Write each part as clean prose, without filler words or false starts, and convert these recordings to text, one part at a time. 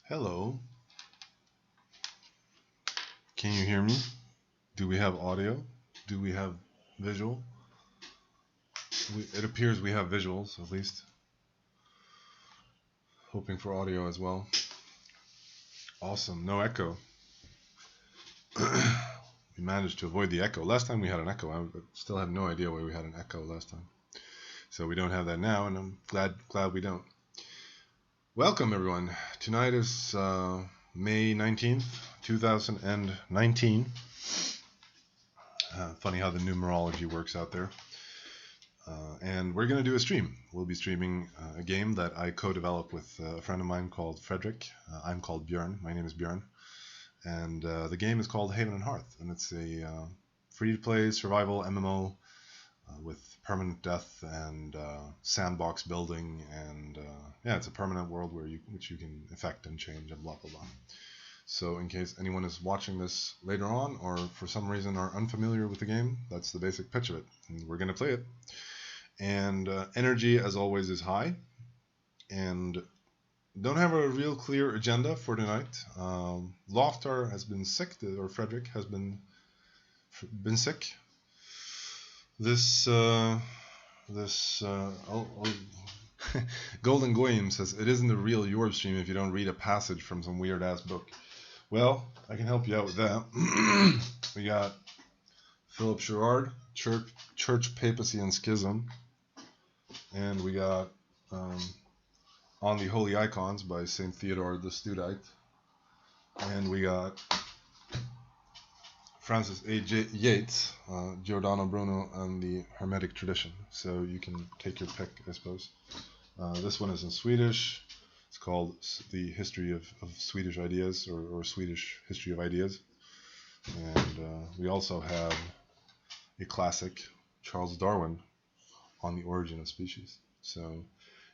Hello. Can you hear me? Do we have audio? Do we have visual? It appears we have visuals, at least. Hoping for audio as well. Awesome. No echo. We managed to avoid the echo. Last time we had an echo. I still have no idea why we had an echo last time. So we don't have that now, and I'm glad we don't. Welcome, everyone. Tonight is May 19th, 2019. Funny how the numerology works out there. And we're going to do a stream. We'll be streaming a game that I co-developed with a friend of mine called Frederick. I'm called Björn. My name is Björn. And the game is called Haven and Hearth. And it's a free-to-play survival MMO with permanent death and sandbox building. And yeah, it's a permanent world which you can affect and change and blah, blah, blah. So in case anyone is watching this later on or for some reason are unfamiliar with the game, that's the basic pitch of it. And we're going to play it. And energy, as always, is high. And don't have a real clear agenda for tonight. Loftar has been sick, or Frederick has been sick. Golden Goyim says, it isn't a real Jorb stream if you don't read a passage from some weird-ass book. Well, I can help you out with that. We got Philip Sherrard, Church, Papacy, and Schism. And we got On the Holy Icons by St. Theodore the Studite. And we got Francis A. Yates, Giordano Bruno, and the Hermetic Tradition. So you can take your pick, I suppose. This one is in Swedish. It's called The History of Swedish Ideas, or Swedish History of Ideas. And we also have a classic, Charles Darwin, On the Origin of Species. So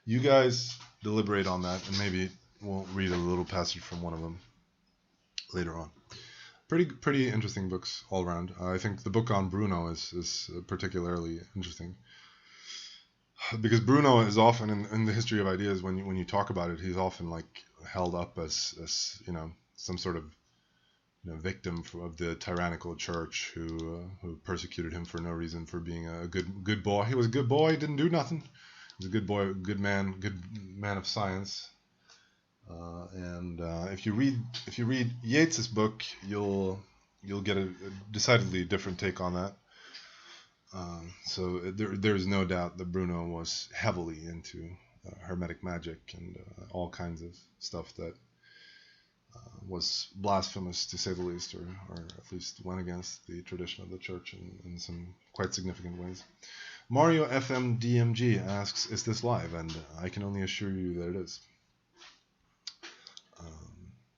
you guys deliberate on that, and maybe we'll read a little passage from one of them later on. Pretty interesting books all around. I think the book on Bruno is particularly interesting, because Bruno is often in the history of ideas, when you talk about it, he's often like held up as some sort of victim of the tyrannical church who persecuted him for no reason, for being a good boy. He was a good boy, didn't do nothing. He was a good boy, good man of science. And if you read Yeats's book, you'll get a decidedly different take on that. So there's no doubt that Bruno was heavily into Hermetic magic and all kinds of stuff that was blasphemous, to say the least, or at least went against the tradition of the church in some quite significant ways. Mario FM DMG asks, is this live? And I can only assure you that it is.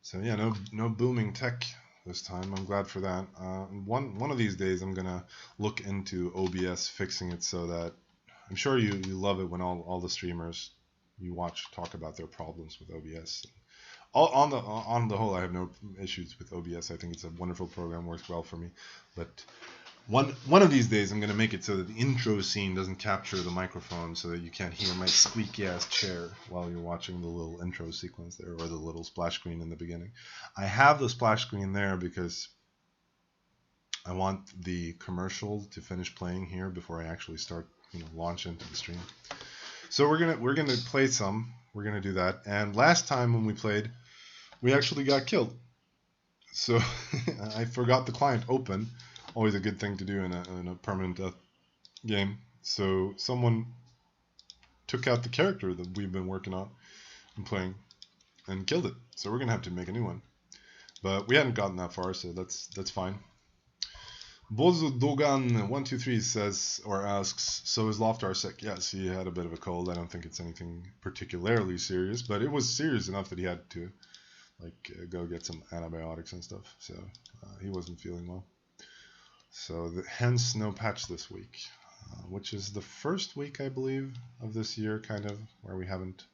So yeah, no booming tech this time. I'm glad for that. One of these days I'm gonna look into OBS fixing it so that I'm sure you love it when all the streamers you watch talk about their problems with OBS. On the whole, I have no issues with OBS. I think it's a wonderful program, works well for me. But one of these days I'm gonna make it so that the intro scene doesn't capture the microphone, so that you can't hear my squeaky ass chair while you're watching the little intro sequence there, or the little splash screen in the beginning. I have the splash screen there because I want the commercial to finish playing here before I actually start launch into the stream. So we're gonna play some. We're gonna do that. And last time when we played, we actually got killed. So I forgot the client open. Always a good thing to do in a permanent death game. So someone took out the character that we've been working on and playing and killed it. So we're gonna have to make a new one. But we hadn't gotten that far, so that's fine. Bozo Dogan 123 says or asks, so is Loftar sick? Yes, he had a bit of a cold. I don't think it's anything particularly serious, but it was serious enough that he had to go get some antibiotics and stuff. So he wasn't feeling well. So hence no patch this week, which is the first week, I believe, of this year, kind of, where we haven't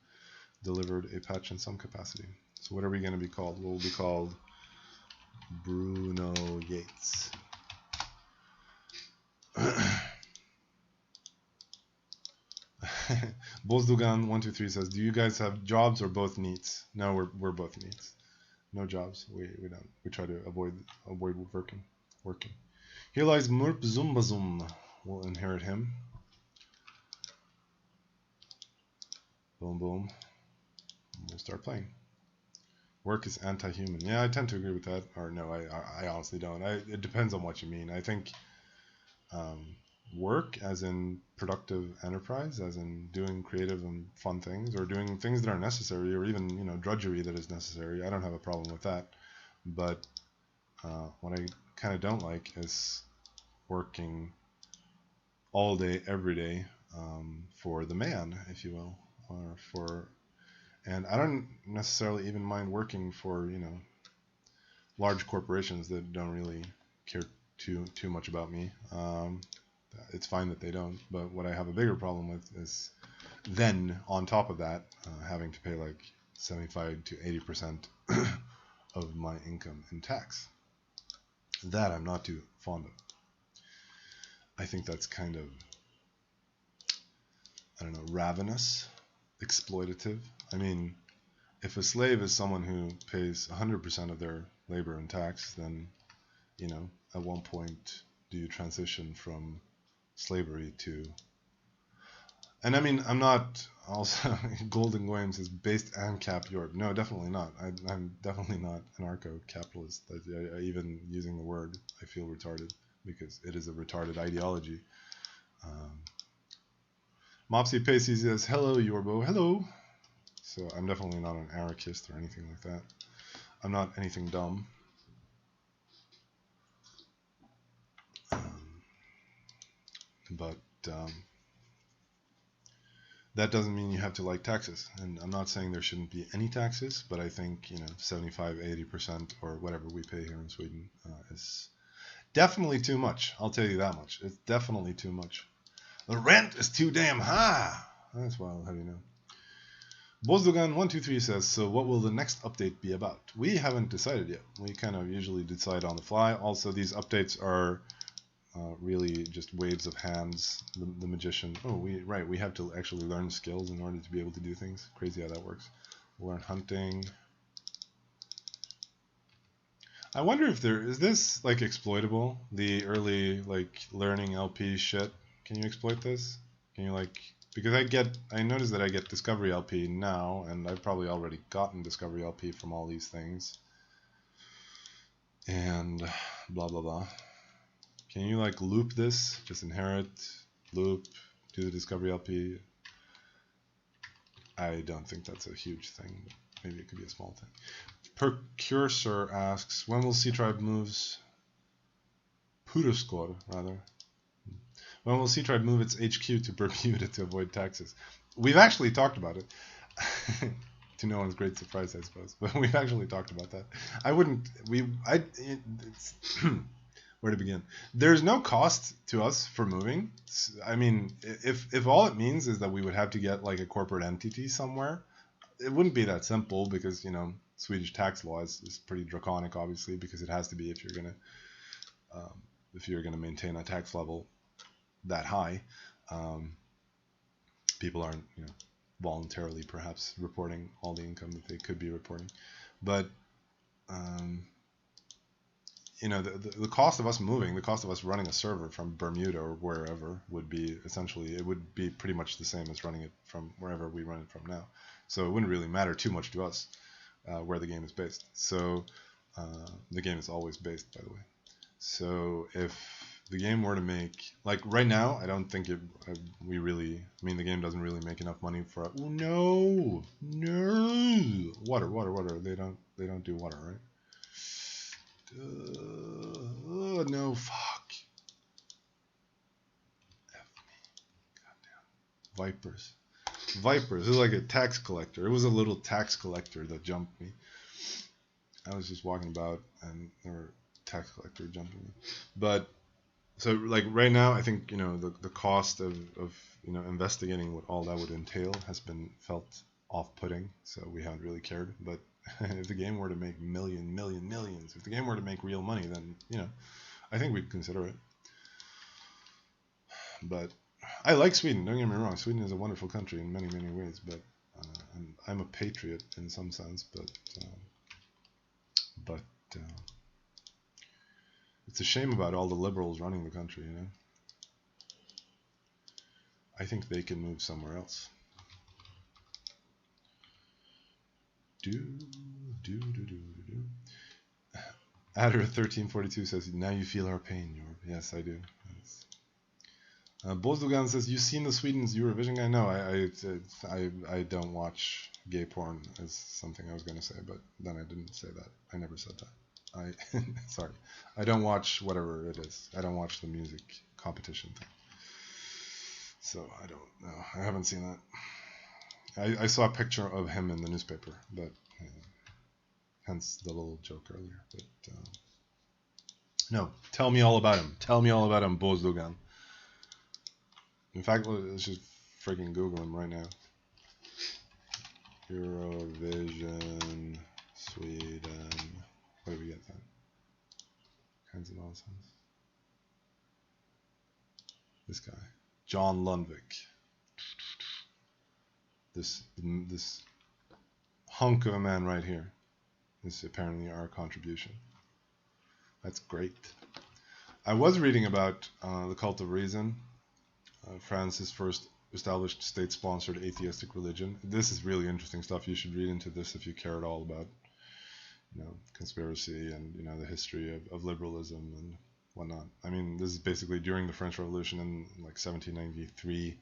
delivered a patch in some capacity. So what are we going to be called? We'll be called Bruno Yates. Bozdugan123 says, do you guys have jobs or both needs? No, we're both needs. No jobs. We don't. We try to avoid working. Here lies Murp Zumbazum. We'll inherit him. Boom, boom. We'll start playing. Work is anti-human. Yeah, I tend to agree with that. Or no, I honestly don't. It depends on what you mean. I think work, as in productive enterprise, as in doing creative and fun things, or doing things that are necessary, or even drudgery that is necessary. I don't have a problem with that. But what I kind of don't like is working all day, every day, for the man, if you will, or for. And I don't necessarily even mind working for large corporations that don't really care too much about me. It's fine that they don't, but what I have a bigger problem with is then on top of that having to pay like 75 to 80% of my income in tax. That I'm not too fond of. I think that's kind of, I don't know, ravenous, exploitative. I mean, if a slave is someone who pays 100% of their labor in tax, then at one point do you transition from slavery to. And I mean, I'm not also Golden Games is based and cap Jorb. No, definitely not. I'm definitely not anarcho-capitalist. I even using the word, I feel retarded because it is a retarded ideology. Mopsy Pacey says, hello, Jorbo. Hello. So I'm definitely not an anarchist or anything like that. I'm not anything dumb. But that doesn't mean you have to like taxes. And I'm not saying there shouldn't be any taxes, but I think 75, 80% or whatever we pay here in Sweden is definitely too much. I'll tell you that much. It's definitely too much. The rent is too damn high. That's why I'll have you know. Bozdogan123 says, so what will the next update be about? We haven't decided yet. We kind of usually decide on the fly. Also, these updates are really just waves of hands. The magician. Oh, we have to actually learn skills in order to be able to do things. Crazy how that works. We'll learn hunting. I wonder if is this like exploitable? The early like learning LP shit. Can you exploit this? Can you like? Because I notice that I get Discovery LP now, and I've probably already gotten Discovery LP from all these things. And blah blah blah. Can you like loop this? Just inherit, loop, do the Discovery LP. I don't think that's a huge thing, but maybe it could be a small thing. Precursor asks, when will C-Tribe moves? Puruskor, rather. When will C-Tribe move its HQ to Bermuda to avoid taxes? We've actually talked about it. To no one's great surprise, I suppose. But we've actually talked about that. Where to begin? There's no cost to us for moving. I mean, if all it means is that we would have to get like a corporate entity somewhere, it wouldn't be that simple because, Swedish tax law is pretty draconic, obviously, because it has to be if you're gonna maintain a tax level that high. People aren't voluntarily perhaps reporting all the income that they could be reporting, but the cost of us moving, the cost of us running a server from Bermuda or wherever would be essentially, it would be pretty much the same as running it from wherever we run it from now. So it wouldn't really matter too much to us where the game is based. So the game is always based, by the way. So if the game were to make, like right now, I don't think the game doesn't really make enough money for. Oh, no, water. They don't do water, right? No, fuck. F me. Goddamn. Vipers. It was like a tax collector. It was a little tax collector that jumped me. I was just walking about and there were tax collector jumping me. But so like right now, I think the cost of investigating what all that would entail has been felt off-putting. So we haven't really cared. But if the game were to make millions, if the game were to make real money, then I think we'd consider it. But I like Sweden. Don't get me wrong. Sweden is a wonderful country in many ways, but and I'm a patriot in some sense. But it's a shame about all the liberals running the country. You know, I think they can move somewhere else. Adder 1342 says, "Now you feel our pain, Jorb." Yes, I do. Yes. Bozdogan says, "You've seen the Sweden's Eurovision guy?" No, I don't watch gay porn. Is something I was going to say, but then I didn't say that. I never said that. Sorry. I don't watch whatever it is. I don't watch the music competition thing. So I don't know. I haven't seen that. I saw a picture of him in the newspaper, but hence the little joke earlier. But no, tell me all about him. Tell me all about him, Bozdogan. In fact, let's just freaking Google him right now. Eurovision, Sweden. What do we get then? Kinds of nonsense. This guy, John Lundvik. This hunk of a man right here is apparently our contribution. That's great. I was reading about the Cult of Reason, France's first established state-sponsored atheistic religion. This is really interesting stuff. You should read into this if you care at all about, conspiracy and the history of liberalism and whatnot. I mean, this is basically during the French Revolution in like 1793.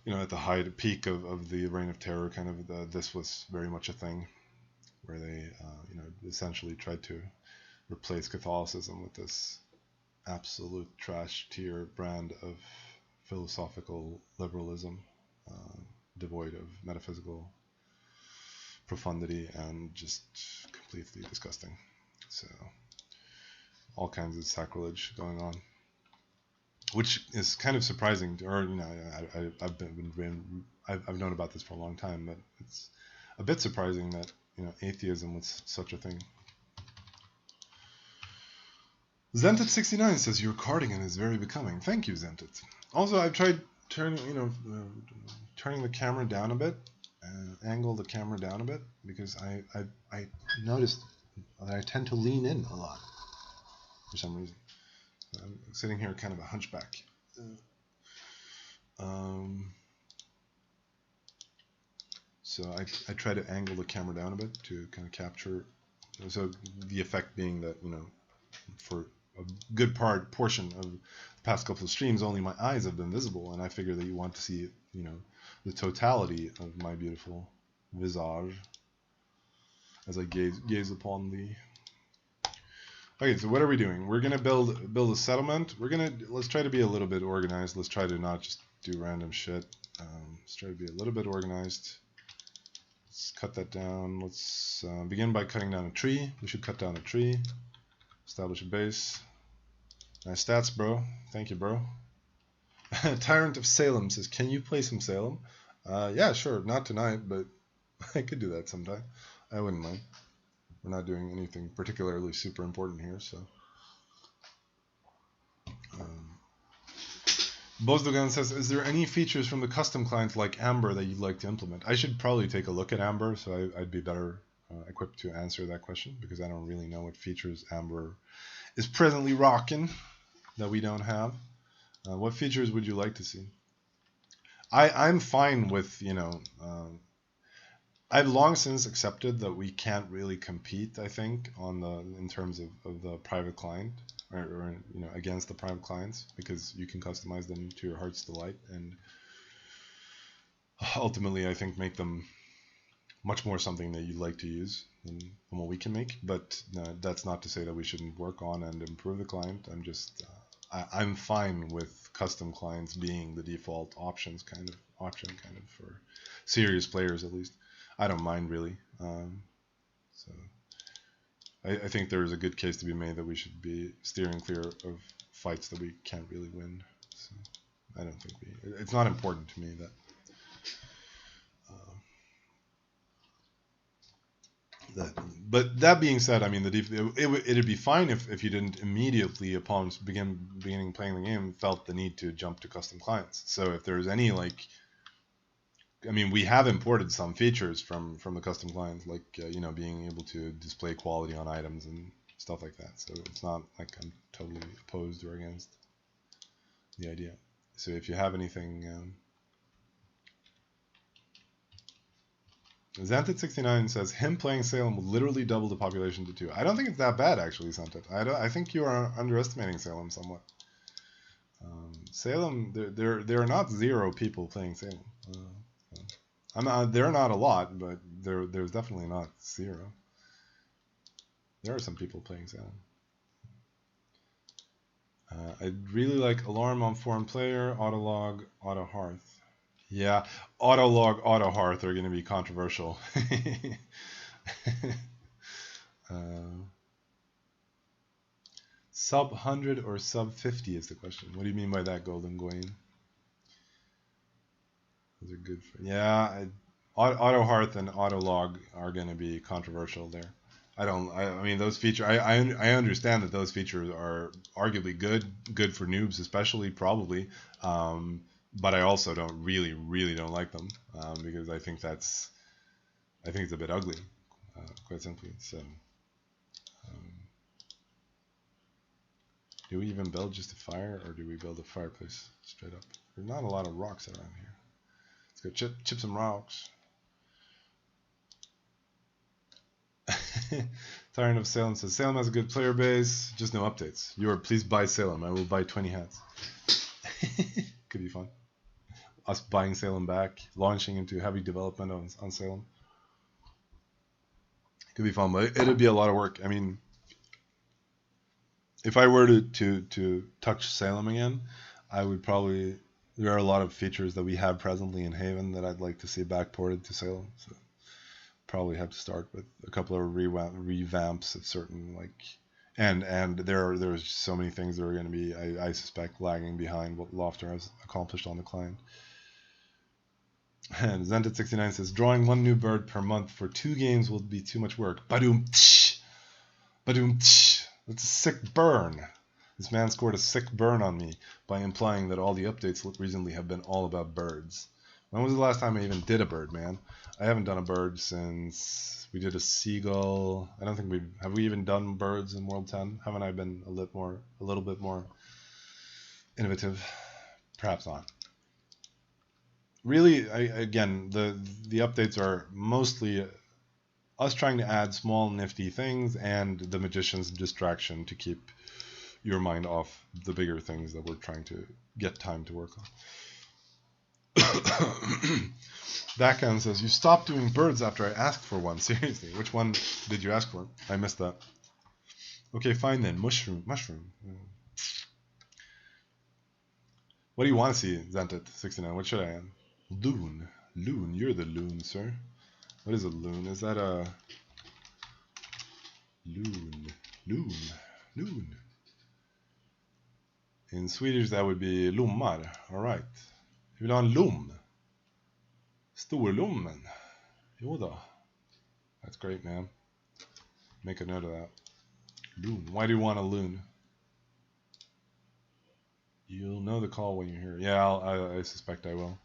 At the peak of the Reign of Terror, this was very much a thing, where they, essentially tried to replace Catholicism with this absolute trash tier brand of philosophical liberalism, devoid of metaphysical profundity and just completely disgusting. So, all kinds of sacrilege going on, which is kind of surprising. I've known about this for a long time, but it's a bit surprising that atheism was such a thing. Zentit69 says your cardigan is very becoming. Thank you, Zentit. Also, I've tried turning the camera down a bit, angle the camera down a bit, because I noticed that I tend to lean in a lot for some reason. I'm sitting here kind of a hunchback. So I try to angle the camera down a bit to kind of capture. So the effect being that for a good portion of the past couple of streams, only my eyes have been visible, and I figure that you want to see the totality of my beautiful visage as I gaze upon thee. Okay, so what are we doing? We're gonna build a settlement. Let's try to be a little bit organized. Let's try to not just do random shit. Let's try to be a little bit organized. Let's cut that down. Let's begin by cutting down a tree. We should cut down a tree. Establish a base. Nice stats, bro. Thank you, bro. Tyrant of Salem says, "Can you play some Salem?" Yeah, sure. Not tonight, but I could do that sometime. I wouldn't mind. We're not doing anything particularly super important here, so. Bozdogan says, "Is there any features from the custom client like Amber that you'd like to implement?" I should probably take a look at Amber, so I'd be better equipped to answer that question, because I don't really know what features Amber is presently rocking that we don't have. What features would you like to see? I'm fine with, I've long since accepted that we can't really compete, I think, in terms of the private client, or against the private clients, because you can customize them to your heart's delight, and ultimately I think make them much more something that you like to use than what we can make. But that's not to say that we shouldn't work on and improve the client. I'm fine with custom clients being the default option kind of for serious players, at least. I don't mind really. So I think there is a good case to be made that we should be steering clear of fights that we can't really win. So I don't think it's not important to me that But that being said, I mean, it'd be fine if you didn't immediately upon beginning playing the game felt the need to jump to custom clients. So if there's any like, I mean, we have imported some features from the custom clients, like being able to display quality on items and stuff like that. So it's not like I'm totally opposed or against the idea. So if you have anything. Zented69 says him playing Salem will literally double the population to 2. I don't think it's that bad actually, Zented. I think you are underestimating Salem somewhat. Salem, there are not 0 people playing Salem. There are not a lot, but there's definitely not 0. There are some people playing Salem. I'd really like Alarm on Foreign Player, Autolog, Auto Hearth. Yeah, Autolog, Auto Hearth are going to be controversial. Sub 100 or sub 50 is the question. What do you mean by that, Golden Gwain? Those are good. Auto Hearth and Autolog are going to be controversial there. I mean, those features. I understand that those features are arguably good for noobs, especially probably. But I also really don't like them because I think it's a bit ugly, quite simply. So, do we even build just a fire, or do we build a fireplace straight up? There's not a lot of rocks around here. Let's go chip some rocks. Tyrant of Salem says Salem has a good player base, just no updates. Please buy Salem. I will buy 20 hats. Could be fun. Us buying Salem back, launching into heavy development on Salem. Could be fun, but it'd be a lot of work. I mean, if I were to touch Salem again, I would probably. There are a lot of features that we have presently in Haven that I'd like to see backported to Salem. So probably have to start with a couple of revamps of certain and there's so many things that are going to be I suspect lagging behind what Lofter has accomplished on the client. And Zented69 says drawing 1 new bird per month for 2 games will be too much work. Badoom tsh, badoom tsh. That's a sick burn. This man scored a sick burn on me by implying that all the updates recently have been all about birds. When was the last time I even did a bird, man? I haven't done a bird since we did a seagull. I don't think have we even done birds in World 10? Haven't I been a little bit more innovative? Perhaps not. Really, again, the updates are mostly us trying to add small nifty things and the magician's distraction to keep your mind off the bigger things that we're trying to get time to work on. Backhand says, you stopped doing birds after I asked for one. Seriously, which one did you ask for? I missed that. Okay, fine then. Mushroom. What do you want to see, Zented69? What should I add? Loon. You're the loon, sir. What is a loon? Is that a... Loon. In Swedish, that would be lommar. Alright. Jag vill ha en lom. Storlommen. Jo då. That's great, man. Make a note of that. Loon. Why do you want a loon? You'll know the call when you hear it. Yeah, I suspect I will.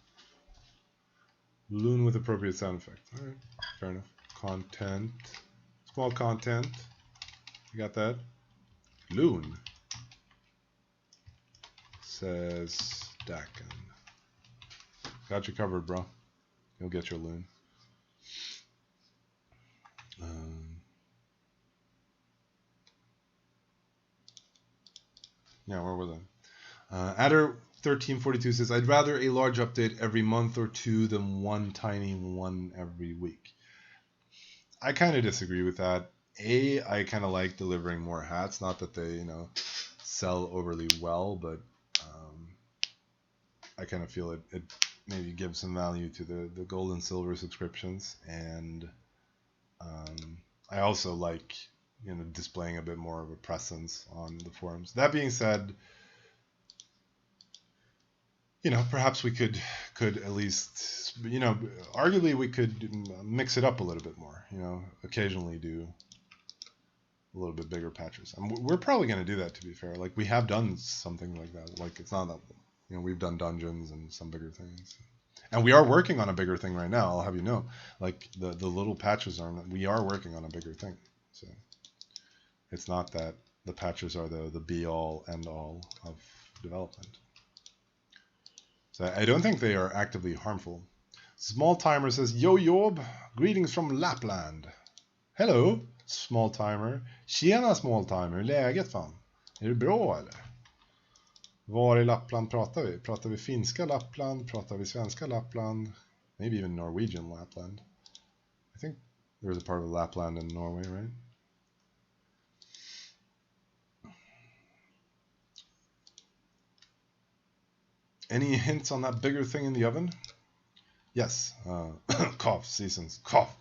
Loon with appropriate sound effect. Alright, fair enough. Content. Small content. You got that? Loon. Says Dakin. Got you covered, bro. You'll get your loon. Yeah, where was I? Adder1342 says, I'd rather a large update every month or 2 than one tiny one every week. I kind of disagree with that. I kind of like delivering more hats. Not that they, sell overly well, but I kind of feel it maybe gives some value to the gold and silver subscriptions. And I also like, displaying a bit more of a presence on the forums. That being said, perhaps we could at least, arguably we could mix it up a little bit more. Occasionally do a little bit bigger patches. And we're probably going to do that, to be fair. Like, we have done something like that. Like, it's not that, we've done dungeons and some bigger things. And we are working on a bigger thing right now, I'll have you know. Like, the little patches we are working on a bigger thing. So it's not that the patches are the be-all, end-all of development. So I don't think they are actively harmful. Small Timer says, Yo Jorb, greetings from Lapland. Hello, Small Timer. Tjena Small Timer, hur är läget fan? Är det bra eller? Var i Lappland pratar vi? Pratar vi finska Lappland? Pratar vi svenska Lappland? Maybe even Norwegian Lapland. I think there's a part of Lapland in Norway, right? Any hints on that bigger thing in the oven? Yes. Cough, seasons. Cough.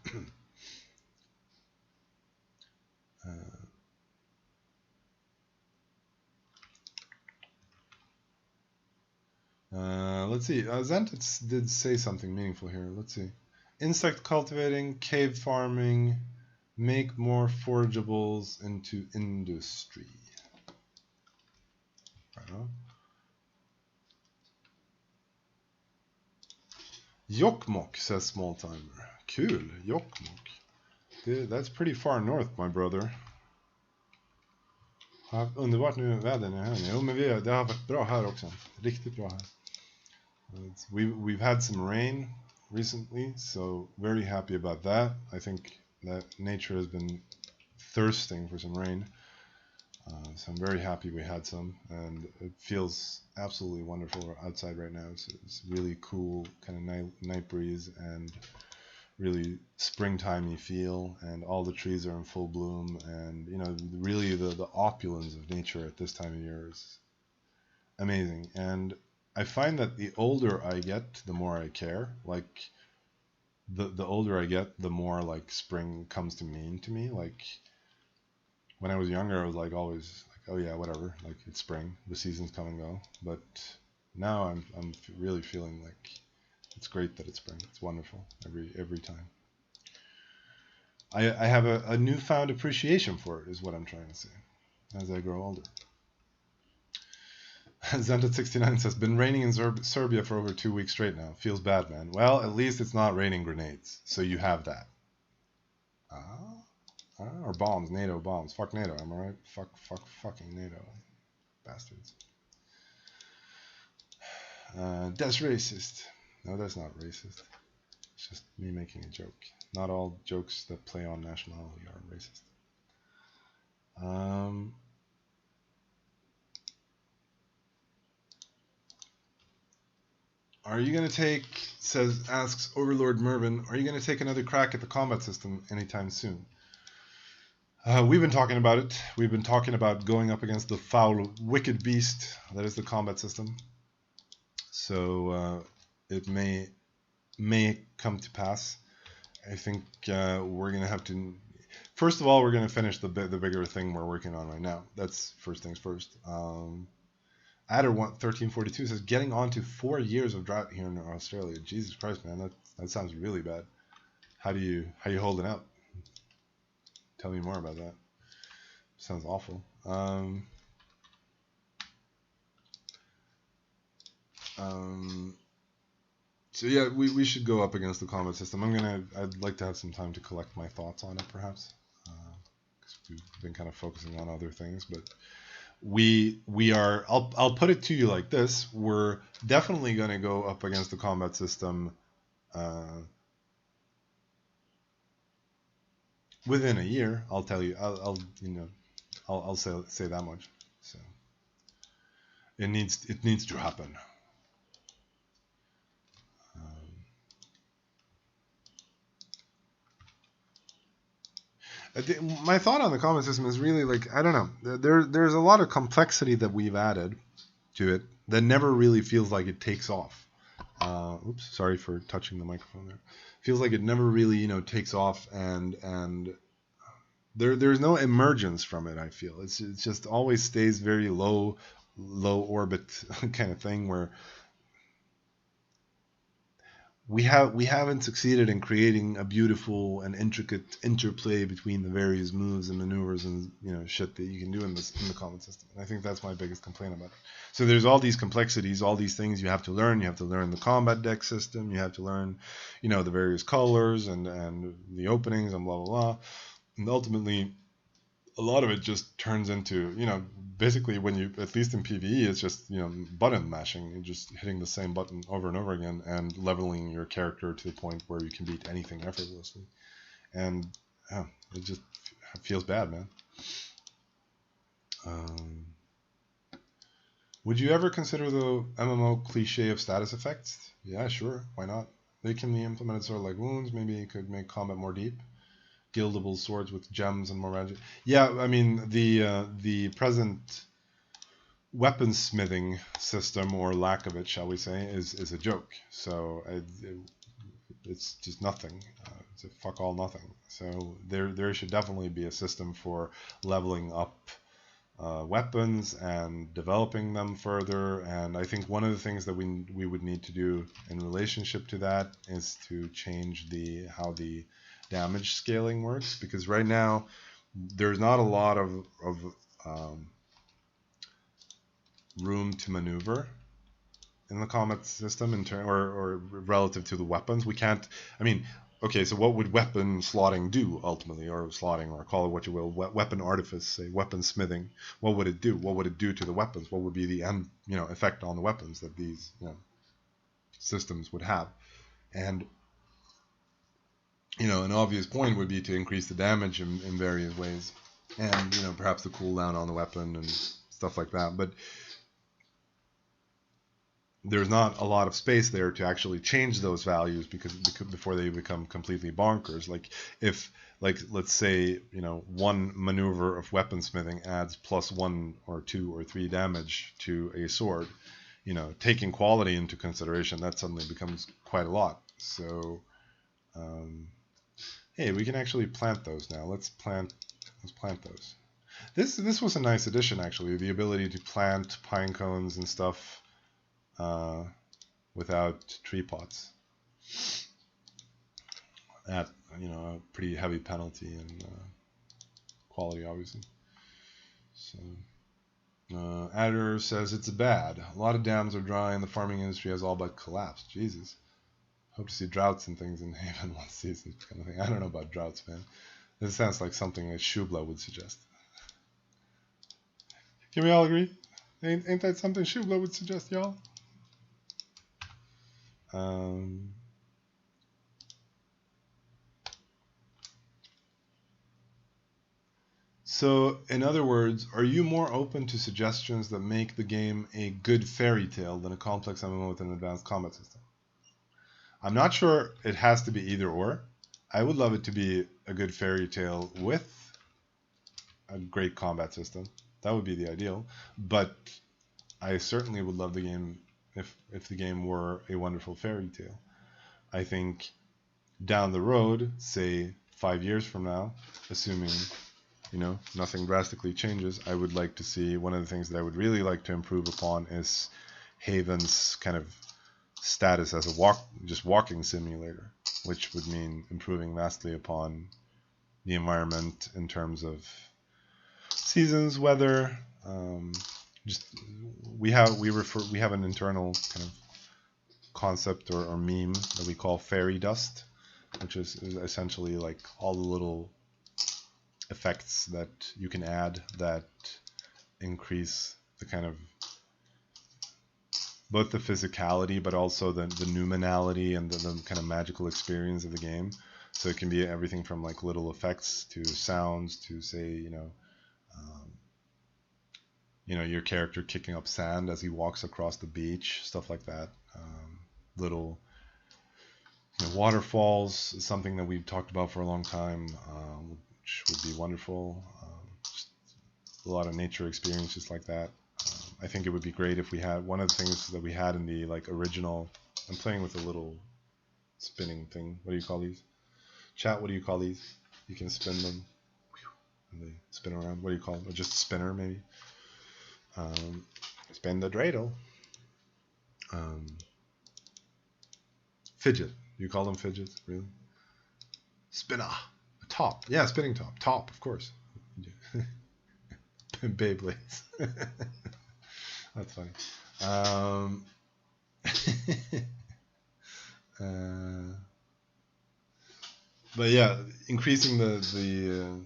Let's see. Zentitz did say something meaningful here. Let's see. Insect cultivating, cave farming, make more forageables into industry. Right on. Jokkmokk, says Small Timer. Cool, Jokkmokk. That's pretty far north, my brother. Underbart nu väder här. Jo, men det har varit bra här också. Riktigt bra här. We've had some rain recently, so very happy about that. I think that nature has been thirsting for some rain. So I'm very happy we had some, and it feels absolutely wonderful outside right now. It's really cool, kind of night breeze, and really springtimey feel, and all the trees are in full bloom, and really the opulence of nature at this time of year is amazing. And I find that the older I get, the more I care. Like, the older I get, the more like spring comes to mean to me. Like, when I was younger, I was like always like, oh yeah, whatever, like it's spring, the seasons come and go. But now I'm really feeling like it's great that it's spring. It's wonderful every time. I have a newfound appreciation for it, is what I'm trying to say, as I grow older. Zented69 says, been raining in Serbia for over 2 weeks straight now. Feels bad, man. Well, at least it's not raining grenades, so you have that. Or bombs, NATO bombs. Fuck NATO, am I right? Fucking NATO. Bastards. That's racist. No, that's not racist. It's just me making a joke. Not all jokes that play on nationality are racist. Are you going to asks Overlord Mervin, are you going to take another crack at the combat system anytime soon? We've been talking about it. We've been talking about going up against the foul, wicked beast that is the combat system. So it may come to pass. I think we're going to have to... First of all, we're going to finish the bigger thing we're working on right now. That's first things first. Adder1342 says, getting on to 4 years of drought here in Australia. Jesus Christ, man, that sounds really bad. How you holding up? Tell me more about that. Sounds awful. So yeah, we should go up against the combat system. I'd like to have some time to collect my thoughts on it, perhaps, because we've been kind of focusing on other things. But we are. I'll put it to you like this: we're definitely going to go up against the combat system within a year. I'll tell you. I'll say that much. So it needs to happen. My thought on the combat system is really like, I don't know. There's a lot of complexity that we've added to it that never really feels like it takes off. Oops, sorry for touching the microphone there. Feels like it never really, takes off, and there's no emergence from it. I feel it just always stays very low orbit kind of thing where we haven't succeeded in creating a beautiful and intricate interplay between the various moves and maneuvers and shit that you can do in the combat system. And I think that's my biggest complaint about it. So there's all these complexities, all these things you have to learn. You have to learn the combat deck system. You have to learn, the various colors and the openings and blah blah blah. And ultimately, a lot of it just turns into, basically when you, at least in PvE, it's just, button mashing. You're just hitting the same button over and over again and leveling your character to the point where you can beat anything effortlessly. And it just feels bad, man. Would you ever consider the MMO cliche of status effects? Yeah, sure. Why not? They can be implemented sort of like wounds. Maybe it could make combat more deep. Guildable swords with gems and more magic. Yeah, I mean the present weaponsmithing system, or lack of it, shall we say, is a joke. So it's just nothing. It's a fuck all nothing. So there should definitely be a system for leveling up weapons and developing them further. And I think one of the things that we would need to do in relationship to that is to change how the damage scaling works, because right now there's not a lot of room to maneuver in the combat system or relative to the weapons. We can't. I mean, okay, so what would weapon slotting do ultimately, or slotting, or call it what you will, weapon artifice, say weapon smithing? What would it do? What would it do to the weapons? What would be the end, effect on the weapons that these systems would have? And an obvious point would be to increase the damage in various ways, and perhaps the cooldown on the weapon and stuff like that. But there's not a lot of space there to actually change those values because before they become completely bonkers. Let's say one maneuver of weaponsmithing adds +1 or 2 or 3 damage to a sword. Taking quality into consideration, that suddenly becomes quite a lot. So. Hey, we can actually plant those now. Let's plant those. This was a nice addition, actually. The ability to plant pine cones and stuff without tree pots. At a pretty heavy penalty and quality, obviously. So, Adder says it's bad. A lot of dams are dry, and the farming industry has all but collapsed. Jesus. Hope to see droughts and things in Haven one season, kind of thing. I don't know about droughts, man. This sounds like something that Shubla would suggest. Can we all agree? Ain't that something Shubla would suggest, y'all? So, in other words, are you more open to suggestions that make the game a good fairy tale than a complex MMO with an advanced combat system? I'm not sure it has to be either or. I would love it to be a good fairy tale with a great combat system. That would be the ideal. But I certainly would love the game if the game were a wonderful fairy tale. I think down the road, say 5 years from now, assuming nothing drastically changes, I would like to see, one of the things that I would really like to improve upon is Haven's kind of status as a walking simulator, which would mean improving vastly upon the environment in terms of seasons, weather. We have an internal kind of concept or meme that we call fairy dust, which is essentially like all the little effects that you can add that increase the kind of both the physicality but also the numinality and the kind of magical experience of the game. So it can be everything from like little effects to sounds to say your character kicking up sand as he walks across the beach, stuff like that. Little waterfalls is something that we've talked about for a long time, which would be wonderful. Just a lot of nature experiences like that. I think it would be great if we had one of the things that we had in the original. I'm playing with a little spinning thing. What do you call these? Chat, what do you call these? You can spin them and they spin around. What do you call them? Or just a spinner, maybe? Spin the dreidel. Fidget. You call them fidgets, really? Spinner. A top. Yeah, spinning top. Top, of course. Beyblades. That's funny. But yeah, increasing the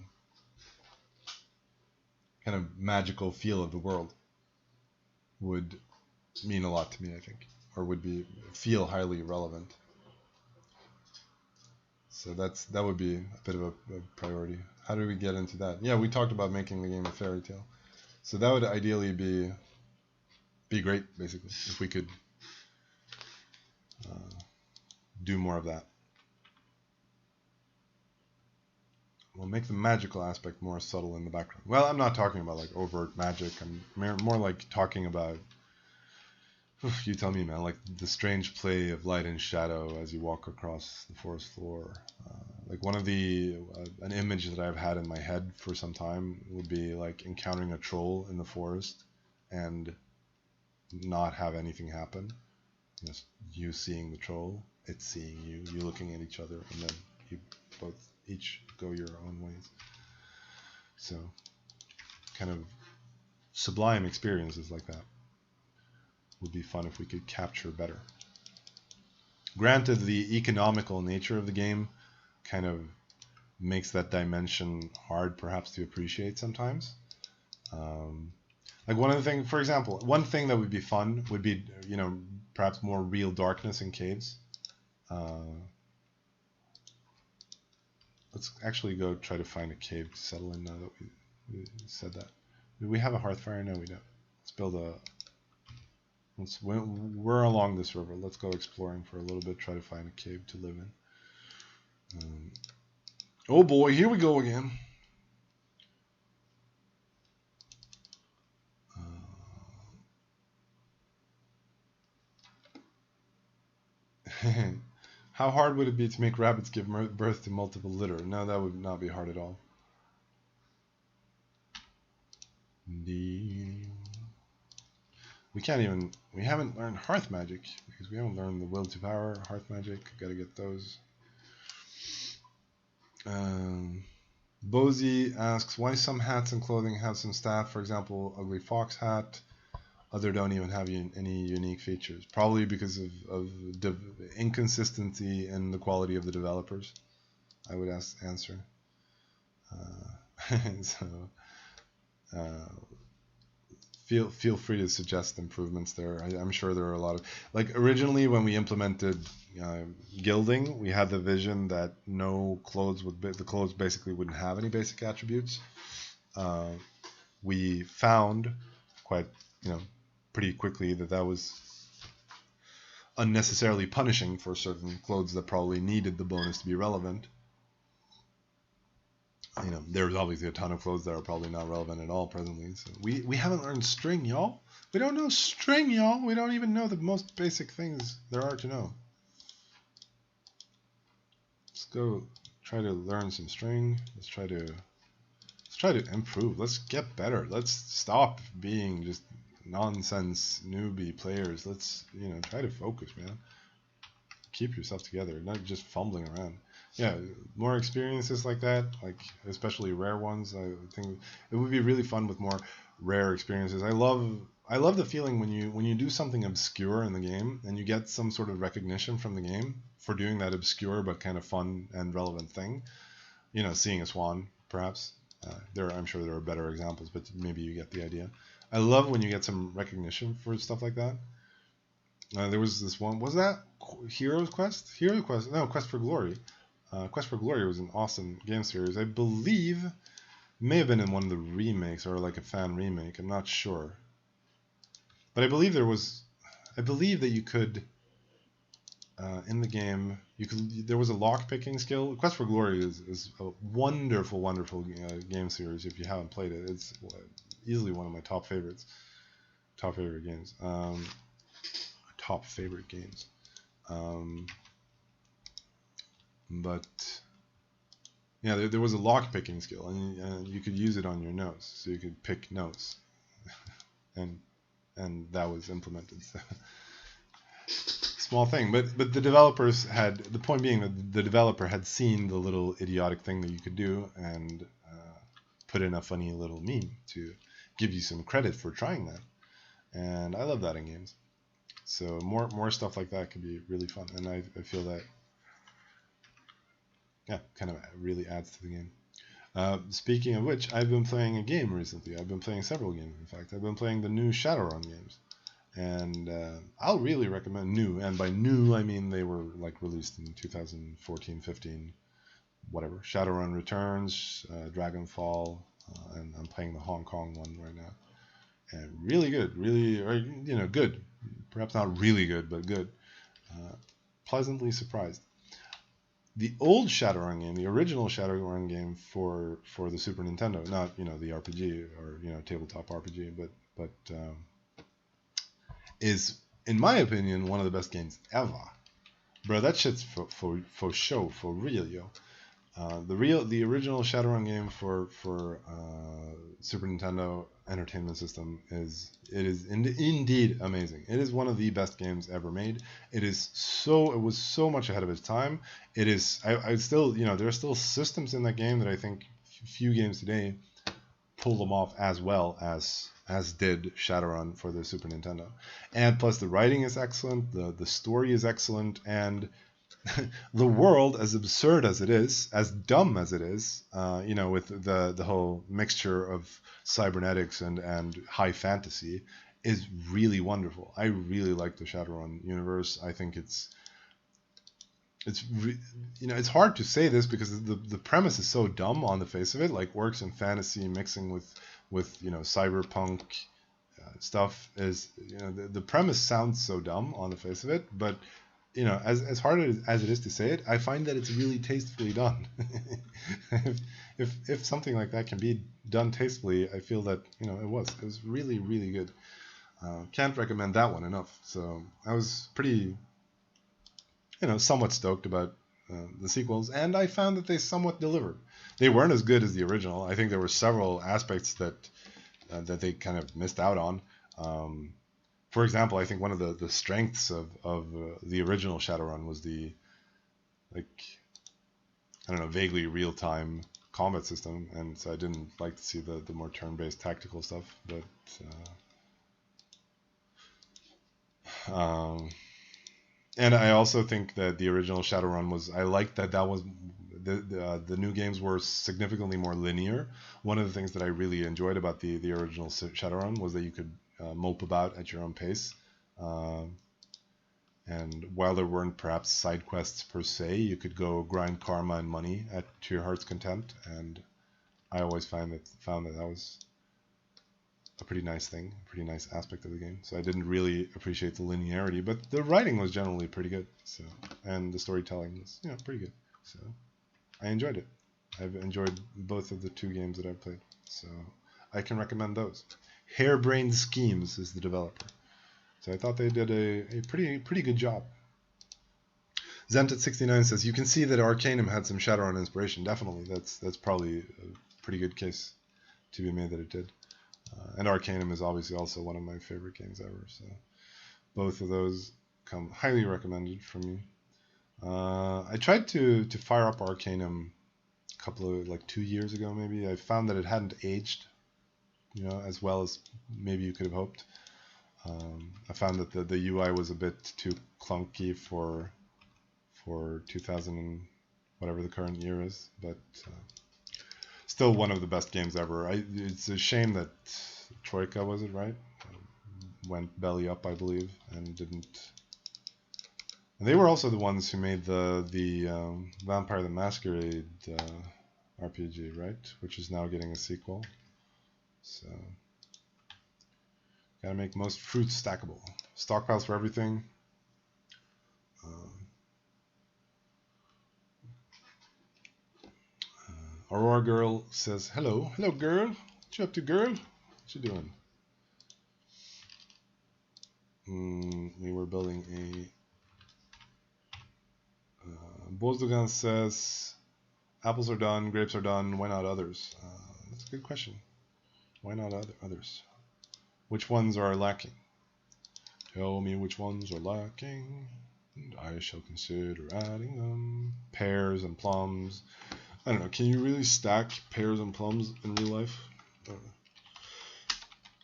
kind of magical feel of the world would mean a lot to me, I think, or would feel highly relevant. So that would be a bit of a priority. How do we get into that? Yeah, we talked about making the game a fairy tale. So that would ideally be great, basically, if we could do more of that. We'll make the magical aspect more subtle in the background. Well, I'm not talking about like overt magic. I'm more like talking about, you tell me, man, like the strange play of light and shadow as you walk across the forest floor. Like one of an image that I've had in my head for some time would be like encountering a troll in the forest and not have anything happen. Just you seeing the troll, it seeing you, you looking at each other, and then you both each go your own ways. So kind of sublime experiences like that would be fun if we could capture better. Granted, the economical nature of the game kind of makes that dimension hard perhaps to appreciate sometimes. Like one of the things, for example, one thing that would be fun would be, perhaps more real darkness in caves. Let's actually go try to find a cave to settle in now that we said that. Do we have a hearth fire? No, we don't. Let's build we're along this river. Let's go exploring for a little bit, try to find a cave to live in. Oh boy, here we go again. How hard would it be to make rabbits give birth to multiple litter? No, that would not be hard at all. We haven't learned Hearth magic because we haven't learned the will to power, Hearth magic. Gotta get those. Bozy asks, why some hats and clothing have some staff, for example, ugly fox hat. Other don't even have any unique features. Probably because of inconsistency in the quality of the developers, I would answer. Feel free to suggest improvements there. I'm sure there are a lot of, like, originally when we implemented gilding, we had the vision that the clothes basically wouldn't have any basic attributes. We found quite pretty quickly that was unnecessarily punishing for certain clothes that probably needed the bonus to be relevant. There's obviously a ton of clothes that are probably not relevant at all presently. So we haven't learned string, y'all. We don't know string, y'all. We don't even know the most basic things there are to know. Let's go try to learn some string. Let's try to improve. Let's get better. Let's stop being just nonsense newbie players. Let's try to focus, man. Keep yourself together, not just fumbling around. Yeah, more experiences like that, like especially rare ones. I think it would be really fun with more rare experiences. I love the feeling when you do something obscure in the game and you get some sort of recognition from the game for doing that obscure but kind of fun and relevant thing. Seeing a swan, perhaps. I'm sure there are better examples, but maybe you get the idea. I love when you get some recognition for stuff like that. There was this one. Was that Hero's Quest? Hero Quest? No, Quest for Glory. Quest for Glory was an awesome game series. I believe it may have been in one of the remakes or like a fan remake. I'm not sure. But I believe that you could in the game there was a lock picking skill. Quest for Glory is a wonderful game series. If you haven't played it, it's easily one of my top favorite games. Top favorite games. But yeah, there was a lock picking skill, and you could use it on your notes, so you could pick notes, and that was implemented. small thing, but the developers had, the point being that the developer had seen the little idiotic thing that you could do and put in a funny little meme to give you some credit for trying that. And I love that in games. So more stuff like that could be really fun, and I feel that, yeah, kind of really adds to the game. Speaking of which, I've been playing a game recently. I've been playing several games, in fact. I've been playing the new Shadowrun games. And I'll really recommend new. And by new, I mean they were like released in 2014, 15, whatever. Shadowrun Returns, Dragonfall, and I'm playing the Hong Kong one right now. And really good, really, or, good. Perhaps not really good, but good. Pleasantly surprised. The old Shadowrun game, the original Shadowrun game for the Super Nintendo, not the RPG or tabletop RPG, but is, in my opinion, one of the best games ever. Bro, that shit's for show, for real, yo. The original Shadowrun game for Super Nintendo Entertainment System is indeed amazing. It is one of the best games ever made. It was so much ahead of its time. It is. I still, there are still systems in that game that I think few games today pull them off as well as did Shadowrun for the Super Nintendo. And plus, the writing is excellent. The story is excellent, and the world, as absurd as it is, as dumb as it is, with the whole mixture of cybernetics and high fantasy, is really wonderful. I really like the Shadowrun universe. I think it's hard to say this because the premise is so dumb on the face of it, like orcs and fantasy mixing with cyberpunk stuff is, the premise sounds so dumb on the face of it, but as hard as it is to say it, I find that it's really tastefully done. if something like that can be done tastefully, I feel that it was really, really good. Can't recommend that one enough. So I was pretty somewhat stoked about the sequels, and I found that they somewhat delivered. They weren't as good as the original. I think there were several aspects that they kind of missed out on. For example, I think one of the strengths of the original Shadowrun was the, vaguely real-time combat system, and so I didn't like to see the more turn-based tactical stuff. But and I also think that the original Shadowrun was, I liked that was the new games were significantly more linear. One of the things that I really enjoyed about the original Shadowrun was that you could mope about at your own pace. And while there weren't perhaps side quests per se, you could go grind karma and money to your heart's content. And I always found that was a pretty nice thing, a pretty nice aspect of the game. So I didn't really appreciate the linearity, but the writing was generally pretty good. So, and the storytelling was pretty good. So I enjoyed it. I've enjoyed both of the two games that I've played. So I can recommend those. Harebrained Schemes is the developer. So I thought they did a pretty good job. Zented69 says, you can see that Arcanum had some Shadowrun inspiration. Definitely. That's probably a pretty good case to be made that it did. And Arcanum is obviously also one of my favorite games ever. So both of those come highly recommended from me. I tried to fire up Arcanum a couple of 2 years ago maybe. I found that it hadn't aged as well as maybe you could have hoped. I found that the UI was a bit too clunky for 2000 and whatever the current year is, but still one of the best games ever. It's a shame that Troika, was it right? Went belly up, I believe, and didn't. And they were also the ones who made the Vampire the Masquerade RPG, right? Which is now getting a sequel. So gotta make most fruits stackable. Stockpiles for everything. Aurora Girl says, hello girl. What you up to, girl? What you doing? We were building a Bozdogan says, apples are done, grapes are done, why not others? That's a good question. Why not others? Which ones are lacking? Tell me which ones are lacking. And I shall consider adding them. Pears and plums. I don't know. Can you really stack pears and plums in real life?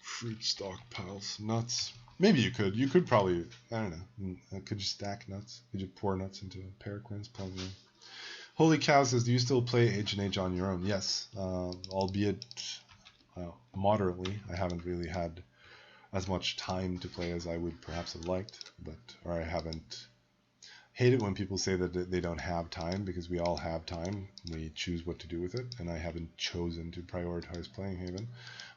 Fruit stockpiles. Nuts. Maybe you could. You could probably. I don't know. Could you stack nuts? Could you pour nuts into pear quince plums? Holy Cow says, do you still play H&H on your own? Yes. Albeit moderately. I haven't really had as much time to play as I would perhaps have liked, or I haven't. Hate it when people say that they don't have time, because we all have time. We choose what to do with it, and I haven't chosen to prioritize playing Haven,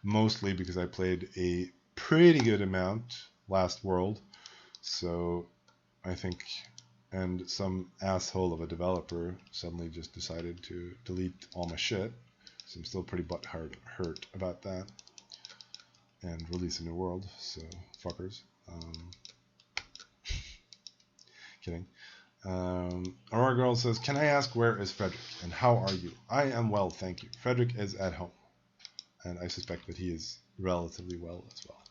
mostly because I played a pretty good amount last World, so I think, and some asshole of a developer suddenly just decided to delete all my shit, so I'm still pretty hurt about that, and release a new world, so fuckers. Kidding. Aurora Girl says, can I ask where is Frederick and how are you? I am well, thank you. Frederick is at home, and I suspect that he is relatively well as well.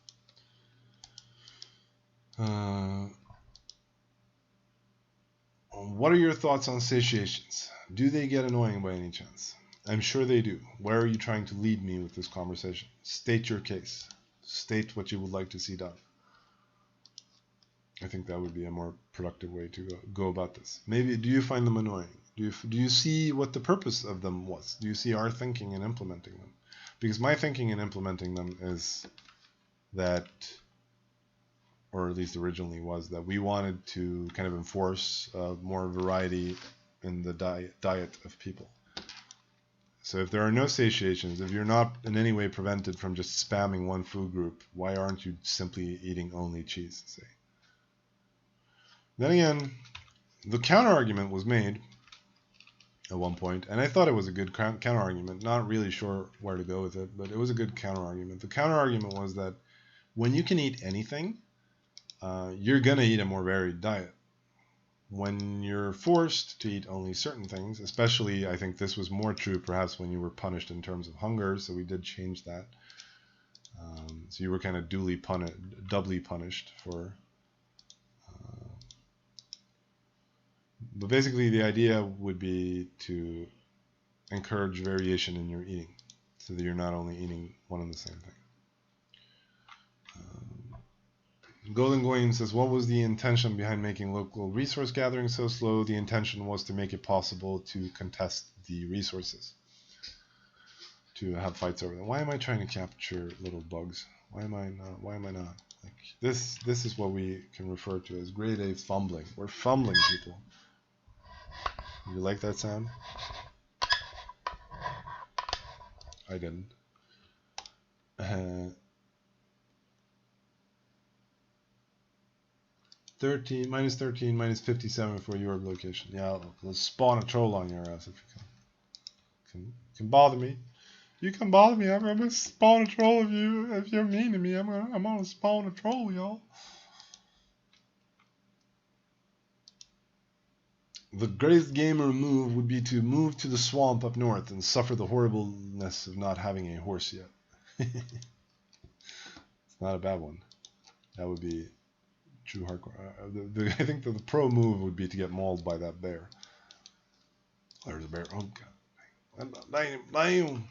What are your thoughts on satiations? Do they get annoying by any chance? I'm sure they do. Where are you trying to lead me with this conversation? State your case. State what you would like to see done. I think that would be a more productive way to go about this. Maybe, do you find them annoying? Do you see what the purpose of them was? Do you see our thinking in implementing them? Because my thinking in implementing them is that, or at least originally was, that we wanted to kind of enforce more variety in the diet of people. So if there are no satiations, if you're not in any way prevented from just spamming one food group, why aren't you simply eating only cheese, say? Then again, the counter-argument was made at one point, and I thought it was a good counter-argument. Not really sure where to go with it, but it was a good counter-argument. The counter-argument was that when you can eat anything, you're going to eat a more varied diet. When you're forced to eat only certain things, especially, I think this was more true perhaps when you were punished in terms of hunger, so we did change that. So you were kind of doubly punished for... But basically, the idea would be to encourage variation in your eating, so that you're not only eating one and the same thing. Golden Goyim says, what was the intention behind making local resource gathering so slow? The intention was to make it possible to contest the resources, to have fights over them. Why am I trying to capture little bugs? Why am I not? Like this is what we can refer to as grade A fumbling. We're fumbling, people. You like that sound? I didn't. Minus 13, minus 57 for your location. Yeah, let's spawn a troll on your ass if you can. Can bother me. You can bother me. I'm gonna spawn a troll if you're mean to me. I'm gonna spawn a troll, y'all. The greatest gamer move would be to move to the swamp up north and suffer the horribleness of not having a horse yet. It's not a bad one. That would be true hardcore. I think the pro move would be to get mauled by that bear. There's a bear. Oh god. Damn.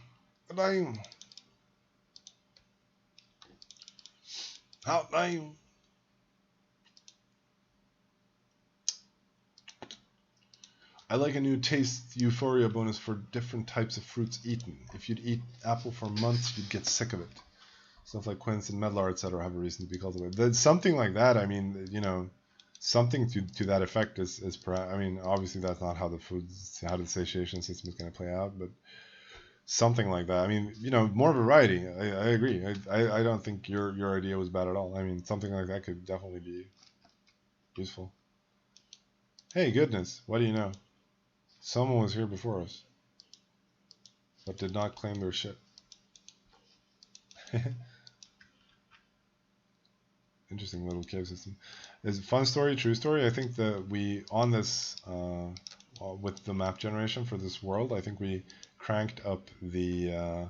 How damn. I like a new taste euphoria bonus for different types of fruits eaten. If you'd eat apple for months, you'd get sick of it. Stuff like quince and medlar, etc., have a reason to be cultivated. There's something like that. I mean, something to that effect is I mean, obviously that's not how the satiation system is going to play out, but something like that. I mean, more variety. I agree. I don't think your idea was bad at all. I mean, something like that could definitely be useful. Hey, goodness, what do you know? Someone was here before us, but did not claim their shit. Interesting little cave system. Is it fun story, true story? I think that we, on this, with the map generation for this world, I think we cranked up the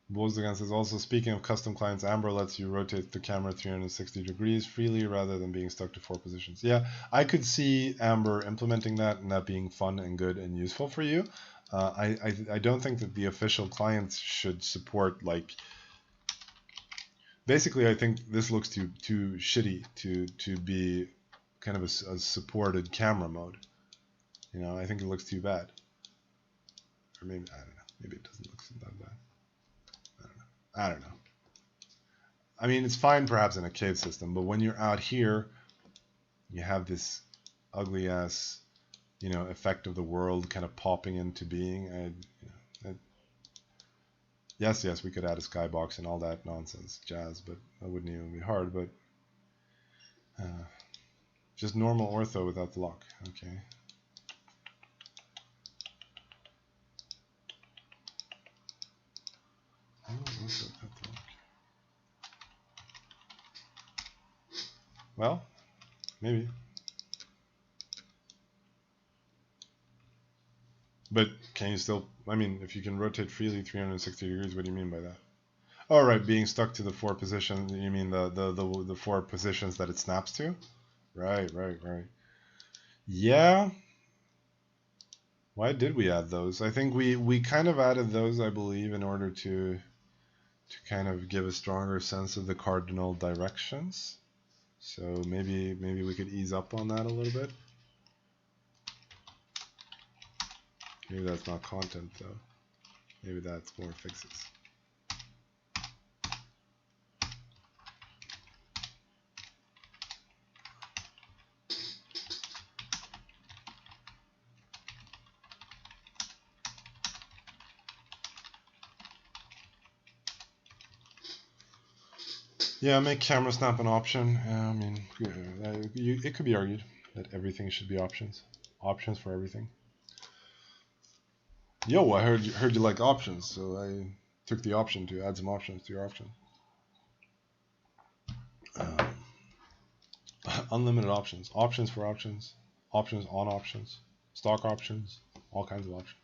Wolfsgan says, also speaking of custom clients, Amber lets you rotate the camera 360 degrees freely rather than being stuck to 4 positions. Yeah, I could see Amber implementing that and that being fun and good and useful for you. I don't think that the official clients should support, like, basically I think this looks too shitty to be kind of a supported camera mode. You know, I think it looks too bad. Or maybe, I don't know, maybe it doesn't look that bad. I don't know. I mean, it's fine perhaps in a cave system, but when you're out here, you have this ugly ass, you know, effect of the world kind of popping into being. Yes, we could add a skybox and all that nonsense jazz, but that wouldn't even be hard. But just normal ortho without the lock. Okay. Well, maybe. But can you still, I mean, if you can rotate freely 360 degrees, what do you mean by that? Oh, right, being stuck to the 4 positions, you mean the 4 positions that it snaps to? Right. Yeah. Why did we add those? I think we kind of added those, I believe, in order to kind of give a stronger sense of the cardinal directions. So maybe we could ease up on that a little bit. Maybe that's not content though. Maybe that's more fixes. Yeah, make camera snap an option. I mean, it could be argued that everything should be options. Options for everything. Yo, I heard you like options, so I took the option to add some options to your option. Unlimited options. Options for options. Options on options. Stock options. All kinds of options.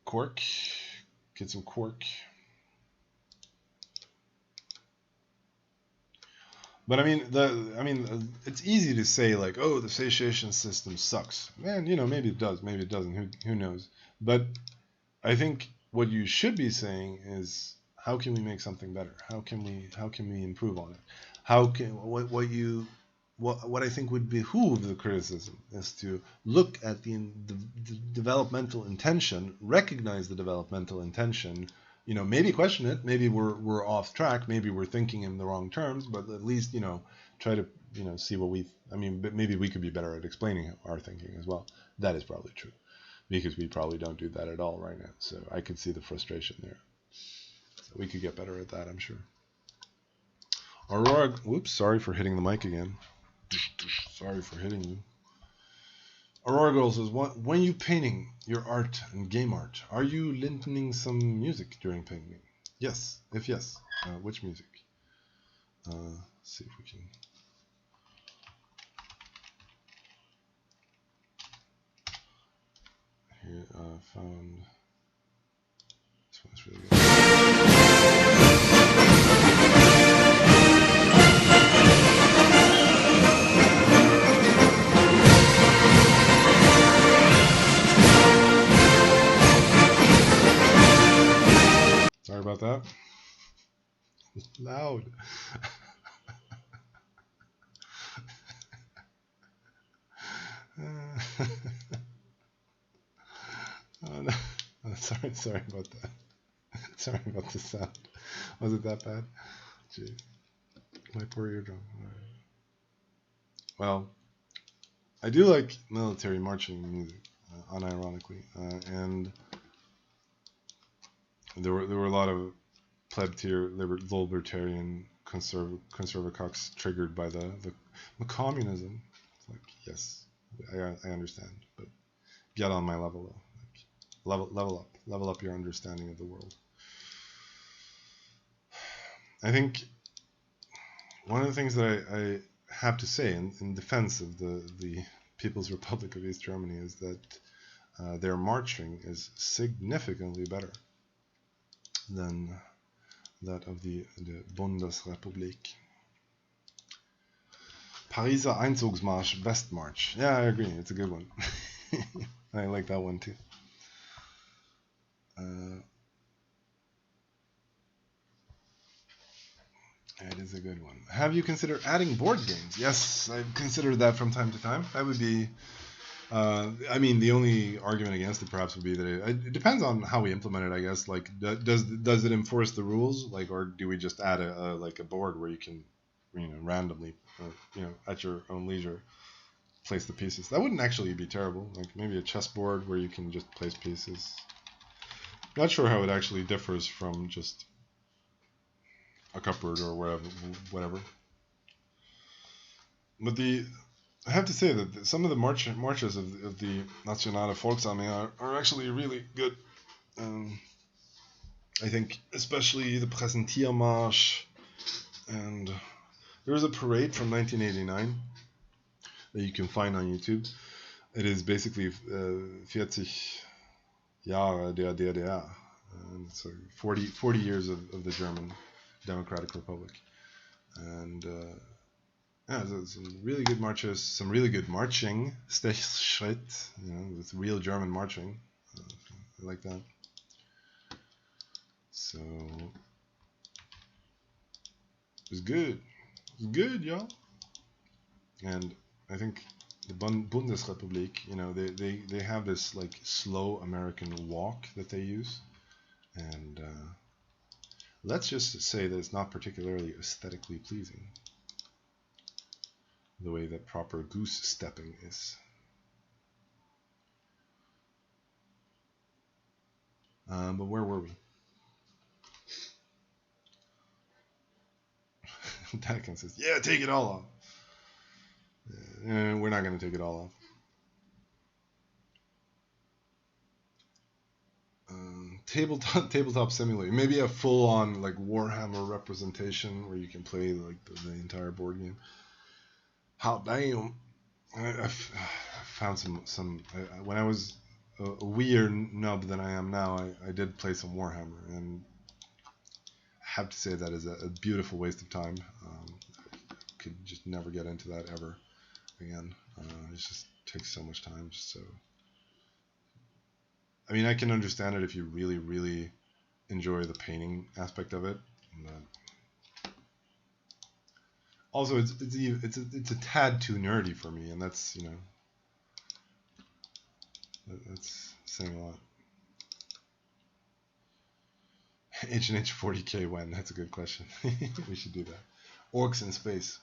Cork. Get some cork. But I mean, it's easy to say like, oh, the satiation system sucks. Man, you know, maybe it does, maybe it doesn't. Who knows? But I think what you should be saying is, how can we make something better? How can we improve on it? How can what I think would behoove the criticism is to look at the developmental intention, recognize the developmental intention. You know, maybe question it. Maybe we're off track. Maybe we're thinking in the wrong terms. But at least, you know, try to, you know, see what we. I mean, but maybe we could be better at explaining our thinking as well. That is probably true, because we probably don't do that at all right now. So I could see the frustration there. So we could get better at that, I'm sure. Aurora, whoops, sorry for hitting the mic again. Sorry for hitting you. Aurora Girl says, when you painting your art and game art, are you listening some music during painting? Yes. If yes, which music? Let's see if we can. Here, found. This one's really good. Sorry about that. Loud. Oh, no. Oh, sorry about that. Sorry about the sound. Was it that bad? Jeez. My poor eardrum. Right. Well, I do like military marching music, unironically, and there were a lot of pleb tier libertarian conservacox triggered by the communism. It's like, yes, I understand, but get on my level though. Like, level up your understanding of the world. I think one of the things that I have to say in defense of the People's Republic of East Germany is that their marching is significantly better. than that of the Bundesrepublik. Pariser Einzugsmarsch, Westmarch. Yeah, I agree. It's a good one. I like that one too. It is a good one. Have you considered adding board games? Yes, I've considered that from time to time. That would be... I mean, the only argument against it perhaps would be that it depends on how we implement it, I guess. Like, does it enforce the rules? Like, or do we just add a board where you can, randomly, at your own leisure, place the pieces? That wouldn't actually be terrible. Like maybe a chessboard where you can just place pieces. Not sure how it actually differs from just a cupboard or whatever. But I have to say that some of the marches of the Nationale Volksarmee are actually really good. I think especially the Präsentiermarsch, and there was a parade from 1989 that you can find on YouTube. It is basically 40 Jahre der DDR, and so 40 years of the German Democratic Republic, and some really good marches, some really good marching, Stechschritt, with real German marching. I like that. So it was good. It was good, y'all. And I think the Bundesrepublik, they have this like slow American walk that they use, and let's just say that it's not particularly aesthetically pleasing, the way that proper goose stepping is. But where were we? Dakin says, yeah, take it all off. We're not going to take it all off. Tabletop simulator. Maybe a full-on like Warhammer representation where you can play like the entire board game. How damn! I found some. When I was a weird nub than I am now, I did play some Warhammer, and I have to say that is a beautiful waste of time. I could just never get into that ever again. It just takes so much time. So, I mean, I can understand it if you really, really enjoy the painting aspect of it. But also, it's a tad too nerdy for me, and that's that's saying a lot. H&H 40k when? That's a good question. We should do that. Orcs in space.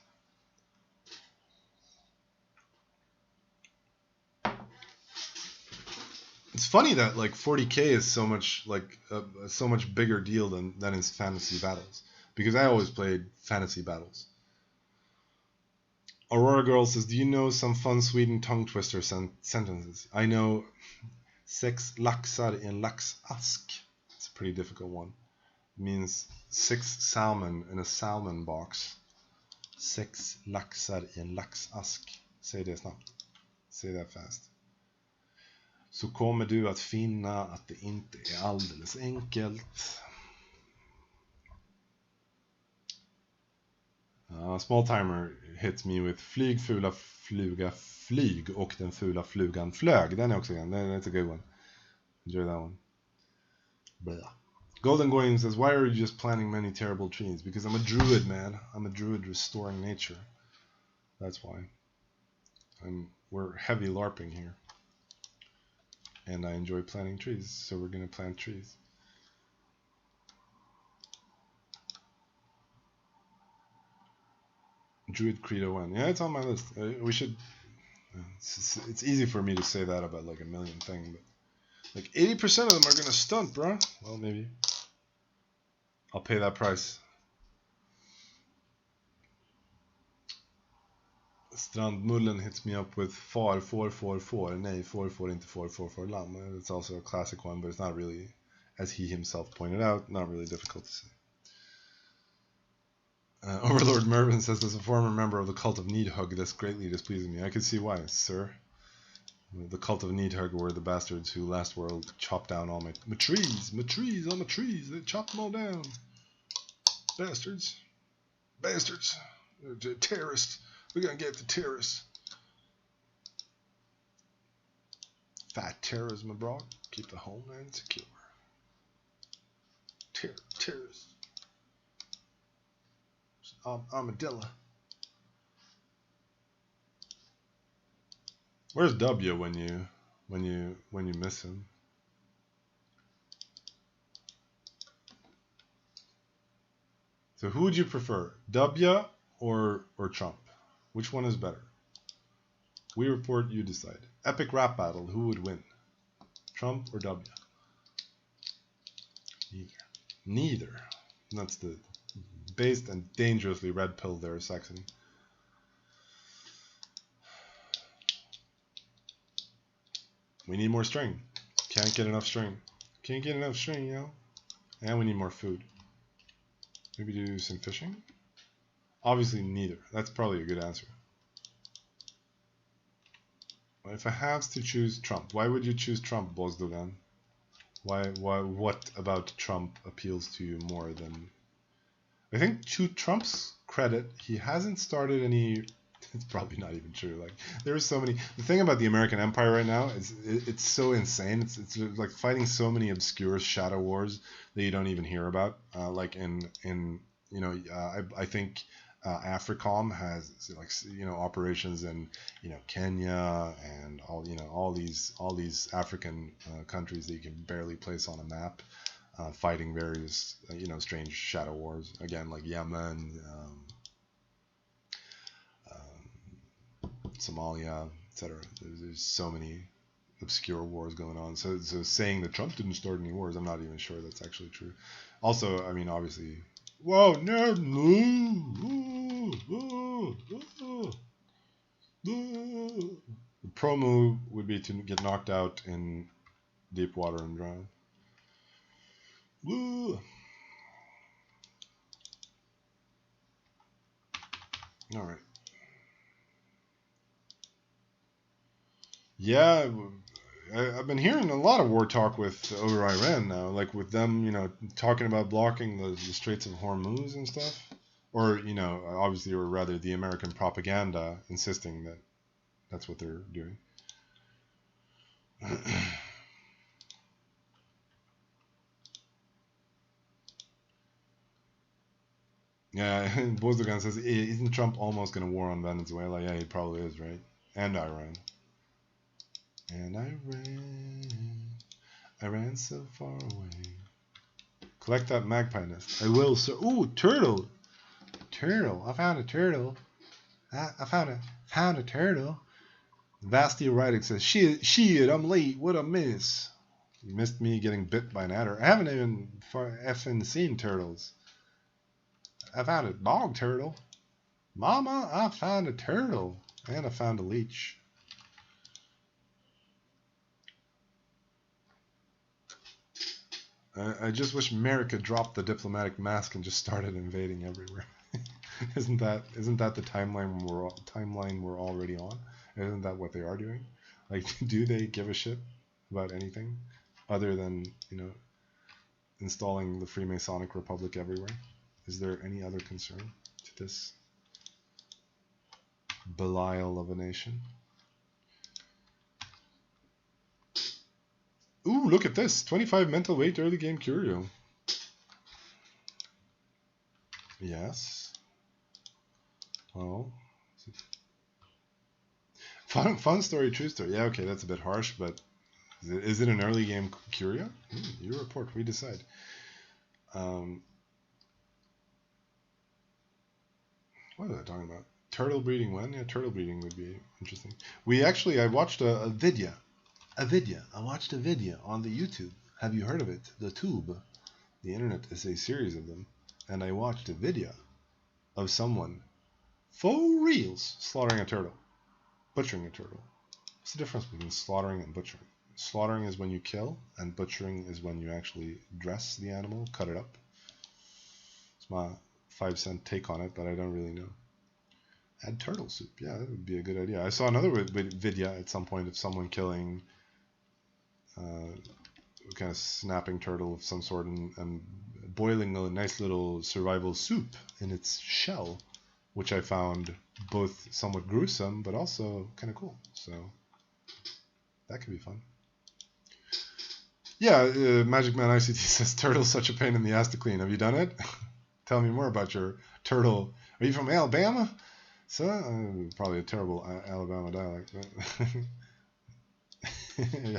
It's funny that like 40k is so much like so much bigger deal than is fantasy battles, because I always played fantasy battles. Aurora Girl says, do you know some fun Sweden tongue twister sentences? I know sex laxar i en laxask. It's a pretty difficult one. It means 6 salmon in a salmon box. Sex laxar i en laxask. Säg det snabbt. Säg det fast. Så kommer du att finna att det inte är alldeles enkelt. Small Timer hits me with flyg, fula fluga, flyg och den fula flugan flög. Den är också igen. That's a good one. Enjoy that one. Blah. Golden Goyim says, why are you just planting many terrible trees? Because I'm a druid, man. I'm a druid restoring nature. That's why. We're heavy LARPing here. And I enjoy planting trees, so we're going to plant trees. Druid Credo 1. Yeah, it's on my list. We should... It's easy for me to say that about like a million things, but like 80% of them are going to stunt, bro. Well, maybe. I'll pay that price. Strandmullen hits me up with far, får. Nej, får inte får lam. It's also a classic one, but it's not really, as he himself pointed out, not really difficult to say. Overlord Mervyn says, as a former member of the cult of Needhug, this greatly displeases me. I can see why, sir. The cult of Needhug were the bastards who last world chopped down all my trees. My trees, all my trees. They chopped them all down. Bastards. Bastards. They're terrorists. We're gonna get the terrorists. Fight terrorism abroad. Keep the homeland secure. Terrorists. Armadillo. Where's W when you miss him? So who would you prefer, W or Trump? Which one is better? We report, you decide. Epic rap battle, who would win? Trump or W? Neither. That's the based and dangerously red pill there, Saxony. We need more string. Can't get enough string. Can't get enough string, you know? And we need more food. Maybe do some fishing? Obviously neither. That's probably a good answer. If I have to choose Trump, why would you choose Trump, Bozdogan? What about Trump appeals to you more than... I think to Trump's credit, he hasn't started any... It's probably not even true. Like, there are so many... The thing about the American Empire right now is it's so insane. It's like fighting so many obscure shadow wars that you don't even hear about. Like I think AFRICOM has operations in Kenya and all these African countries that you can barely place on a map, fighting various strange shadow wars, again, like Yemen, Somalia, etc. There's so many obscure wars going on. So saying that Trump didn't start any wars, I'm not even sure that's actually true. Also, I mean, obviously, whoa, no, the pro move would be to get knocked out in deep water and drown. All right. Yeah, I've been hearing a lot of war talk over Iran now, like with them, talking about blocking the Straits of Hormuz and stuff, or obviously, or rather, the American propaganda insisting that that's what they're doing. Yeah, Bozdogan says, isn't Trump almost going to war on Venezuela? Yeah, he probably is, right? And Iran. And I ran so far away. Collect that magpie nest. I will, sir. Ooh, turtle. Turtle. I found a turtle. I found a turtle. Vasti Erotic says, shit, I'm late. What a miss. You missed me getting bit by an adder. I haven't even effing seen turtles. I found a bog turtle. Mama, I found a turtle. And I found a leech. I just wish America dropped the diplomatic mask and just started invading everywhere. Isn't that the timeline we're already on? Isn't that what they are doing? Like, do they give a shit about anything other than installing the Freemasonic Republic everywhere? Is there any other concern to this Belial of a nation? Ooh, look at this. 25 mental weight early game curio. Yes. Well. Fun story, true story. Yeah, okay, that's a bit harsh, but is it an early game curio? You report, we decide. What was I talking about? Turtle breeding when? Yeah, turtle breeding would be interesting. I watched a video. I watched a video on the YouTube. Have you heard of it? The tube. The internet is a series of them. And I watched a video of someone, for reals, slaughtering a turtle. Butchering a turtle. What's the difference between slaughtering and butchering? Slaughtering is when you kill, and butchering is when you actually dress the animal, cut it up. It's my 5-cent take on it, but I don't really know. Add turtle soup. Yeah, that would be a good idea. I saw another video at some point of someone killing kind of snapping turtle of some sort and boiling a nice little survival soup in its shell, which I found both somewhat gruesome but also kind of cool. So that could be fun. Yeah, Magic Man ICT says turtle's such a pain in the ass to clean. Have you done it? Tell me more about your turtle. Are you from Alabama? So probably a terrible Alabama dialect.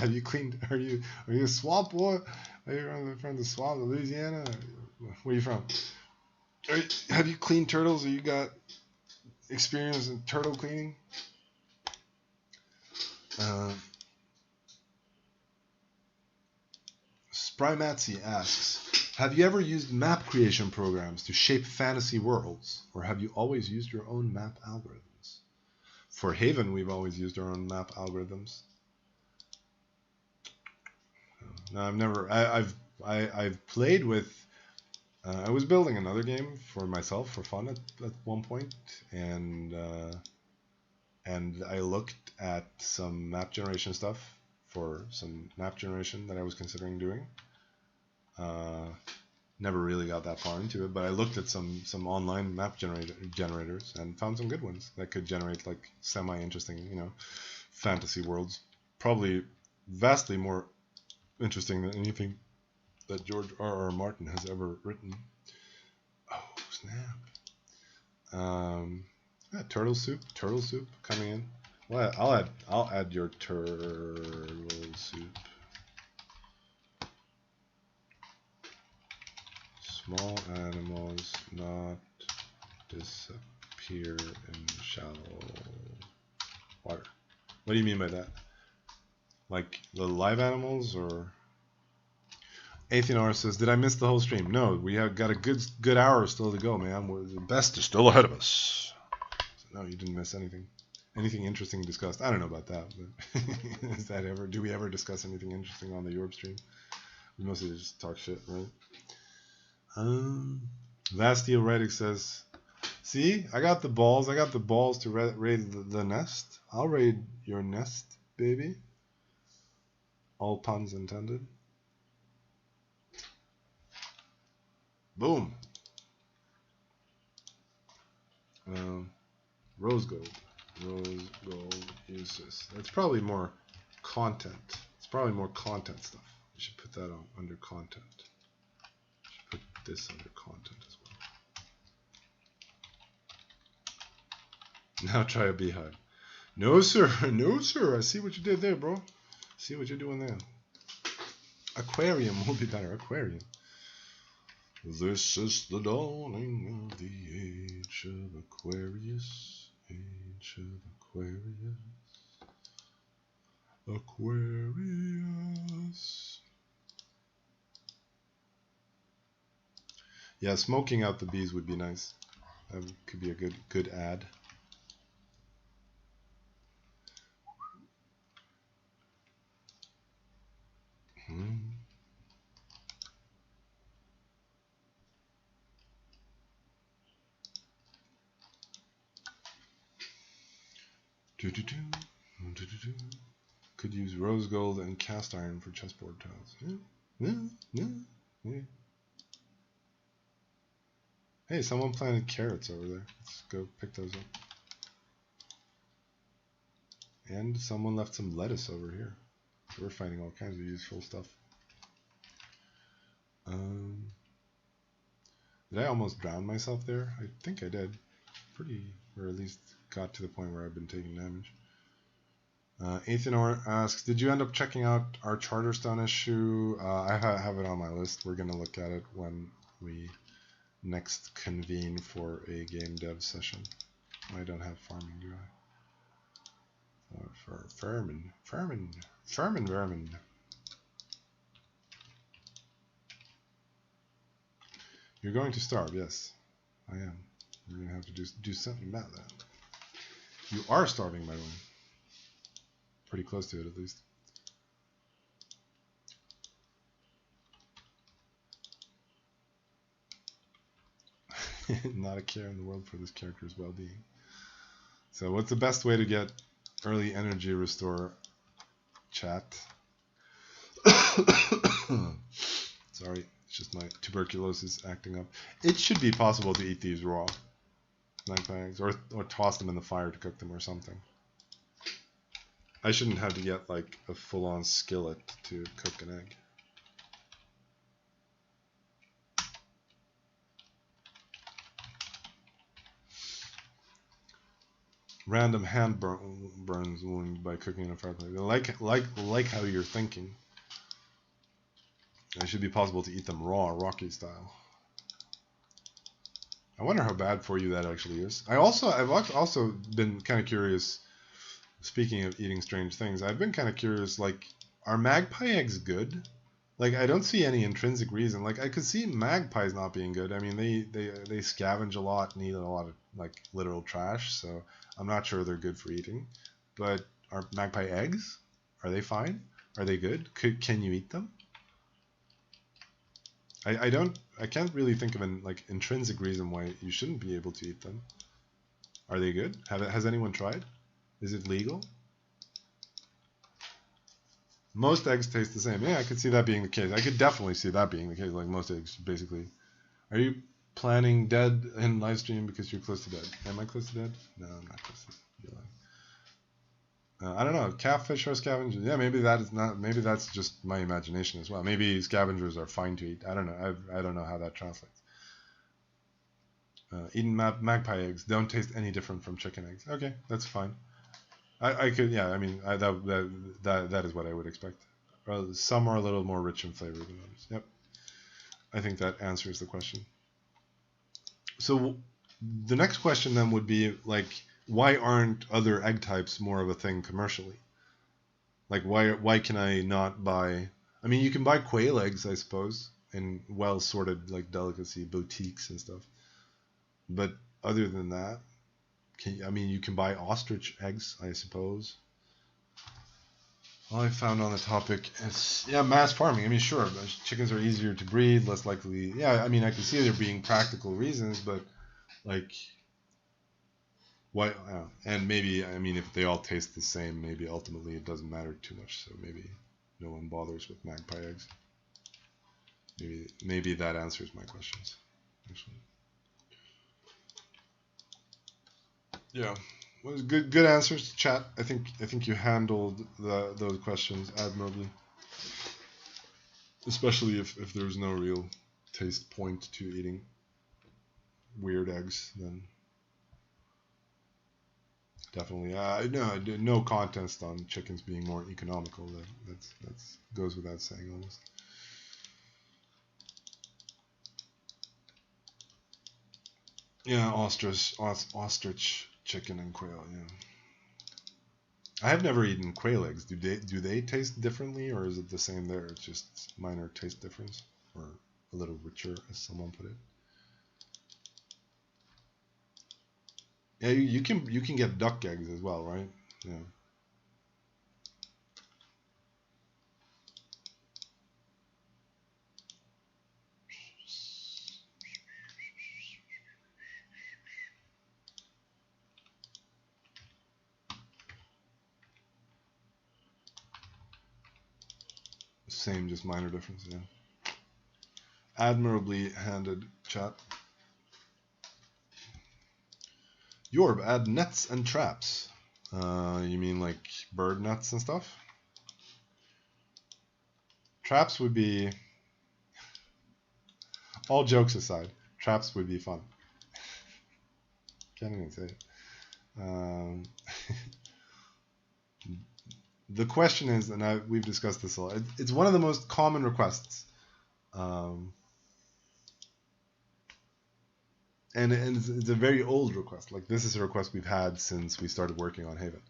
Have you cleaned? Are you a swamp boy? Are you from the swamp of Louisiana? Where are you from? Have you cleaned turtles? Or you got experience in turtle cleaning? Sprymatzy asks, have you ever used map creation programs to shape fantasy worlds, or have you always used your own map algorithms? For Haven, we've always used our own map algorithms. No, I've never. I've played with. I was building another game for myself for fun at one point, and I looked at some map generation stuff for some map generation that I was considering doing. Never really got that far into it, but I looked at some online map generators and found some good ones that could generate like semi-interesting, fantasy worlds. Probably vastly more interesting than anything that George R.R. Martin has ever written. Oh snap! Yeah, turtle soup coming in. Well, I'll add your turtle soup. Small animals not disappear in shallow water. What do you mean by that? Like the live animals, or? Athenar says, "Did I miss the whole stream?" No, we have got a good hour still to go, man. The best is still ahead of us. So, no, you didn't miss anything. Anything interesting discussed? I don't know about that, but is that ever? Do we ever discuss anything interesting on the Jorb stream? We mostly just talk shit, right? Vastioretic says, "See, I got the balls. I got the balls to raid the nest. I'll raid your nest, baby. All puns intended." Boom. Rose gold uses. That's probably more content. It's probably more content stuff. We should put that on under content. Should put this under content as well. Now try a beehive. No sir, no sir. I see what you did there, bro. See what you're doing there. Aquarium will be better. Aquarium. This is the dawning of the age of Aquarius. Age of Aquarius. Aquarius. Yeah, smoking out the bees would be nice. That could be a good ad. Could use rose gold and cast iron for chessboard tiles. Yeah. Hey, someone planted carrots over there. Let's go pick those up. And someone left some lettuce over here. We're finding all kinds of useful stuff. Did I almost drown myself there? I think I did. Or at least got to the point where I've been taking damage. Ethanor asks, did you end up checking out our Charterstone issue? I have it on my list. We're going to look at it when we next convene for a game dev session. I don't have farming, do I? For Vermin. You're going to starve, yes. I am. We're going to have to do something about that. You are starving, by the way. Pretty close to it, at least. Not a care in the world for this character's well-being. So what's the best way to get early energy restore, chat? Sorry, it's just my tuberculosis acting up. It should be possible to eat these raw, magpie eggs, or toss them in the fire to cook them or something. I shouldn't have to get like a full-on skillet to cook an egg. Random hand burns wound by cooking in a fireplace. Like how you're thinking. It should be possible to eat them raw, Rocky style. I wonder how bad for you that actually is. I've also been kind of curious. Speaking of eating strange things, I've been kind of curious. Like, are magpie eggs good? Like, I don't see any intrinsic reason. Like, I could see magpies not being good. I mean, they scavenge a lot and eat a lot of like literal trash. So I'm not sure they're good for eating. But are magpie eggs? Are they fine? Are they good? Can you eat them? I can't really think of an like intrinsic reason why you shouldn't be able to eat them. Are they good? Has anyone tried? Is it legal? Most eggs taste the same. Yeah, I could see that being the case. I could definitely see that being the case. Like most eggs, basically. Are you planning dead in live stream because you're close to dead? Am I close to dead? No, I'm not close to dead. I don't know. Catfish or scavengers? Yeah, maybe that is not. Maybe that's just my imagination as well. Maybe scavengers are fine to eat. I don't know. I don't know how that translates. Eating magpie eggs don't taste any different from chicken eggs. Okay, that's fine. I could, yeah. I mean, that is what I would expect. Some are a little more rich in flavor than others. Yep. I think that answers the question. So the next question then would be like, why aren't other egg types more of a thing commercially? Like, why can I not buy? I mean, you can buy quail eggs, I suppose, in well sorted like delicacy boutiques and stuff. But other than that, you can buy ostrich eggs, I suppose. All I found on the topic is, mass farming. I mean, sure, chickens are easier to breed, less likely. Yeah, I mean, I can see there being practical reasons, but like, why? And maybe, I mean, if they all taste the same, maybe ultimately it doesn't matter too much. So maybe no one bothers with magpie eggs. Maybe that answers my questions. Actually. Yeah, well, good answers, chat. I think you handled those questions admirably. Especially if there's no real taste point to eating weird eggs, then definitely. No contest on chickens being more economical. That goes without saying almost. Yeah, ostrich, chicken, and quail. Yeah. I have never eaten quail eggs. Do they taste differently, or is it the same there? It's just minor taste difference, or a little richer, as someone put it. Yeah, you can get duck eggs as well, right? Yeah. Same, just minor difference. Yeah. Admirably handed, chat. Jorb, add nets and traps. You mean like bird nets and stuff? Traps would be, all jokes aside, traps would be fun. Can't even say it. The question is, and we've discussed this a lot, it's one of the most common requests. And it's a very old request. Like, this is a request we've had since we started working on Haven.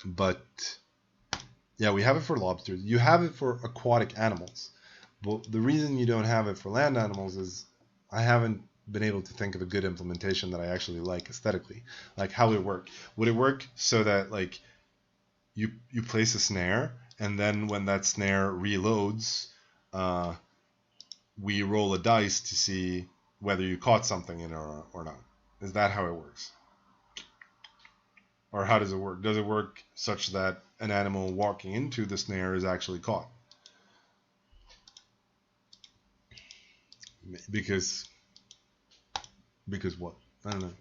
But yeah, we have it for lobsters. You have it for aquatic animals. But the reason you don't have it for land animals is I haven't been able to think of a good implementation that I actually like aesthetically. Like, how would it work? Would it work so that like you place a snare, and then when that snare reloads, we roll a dice to see whether you caught something in it or not. Is that how it works? Or how does it work? Does it work such that an animal walking into the snare is actually caught? Because what? I don't know.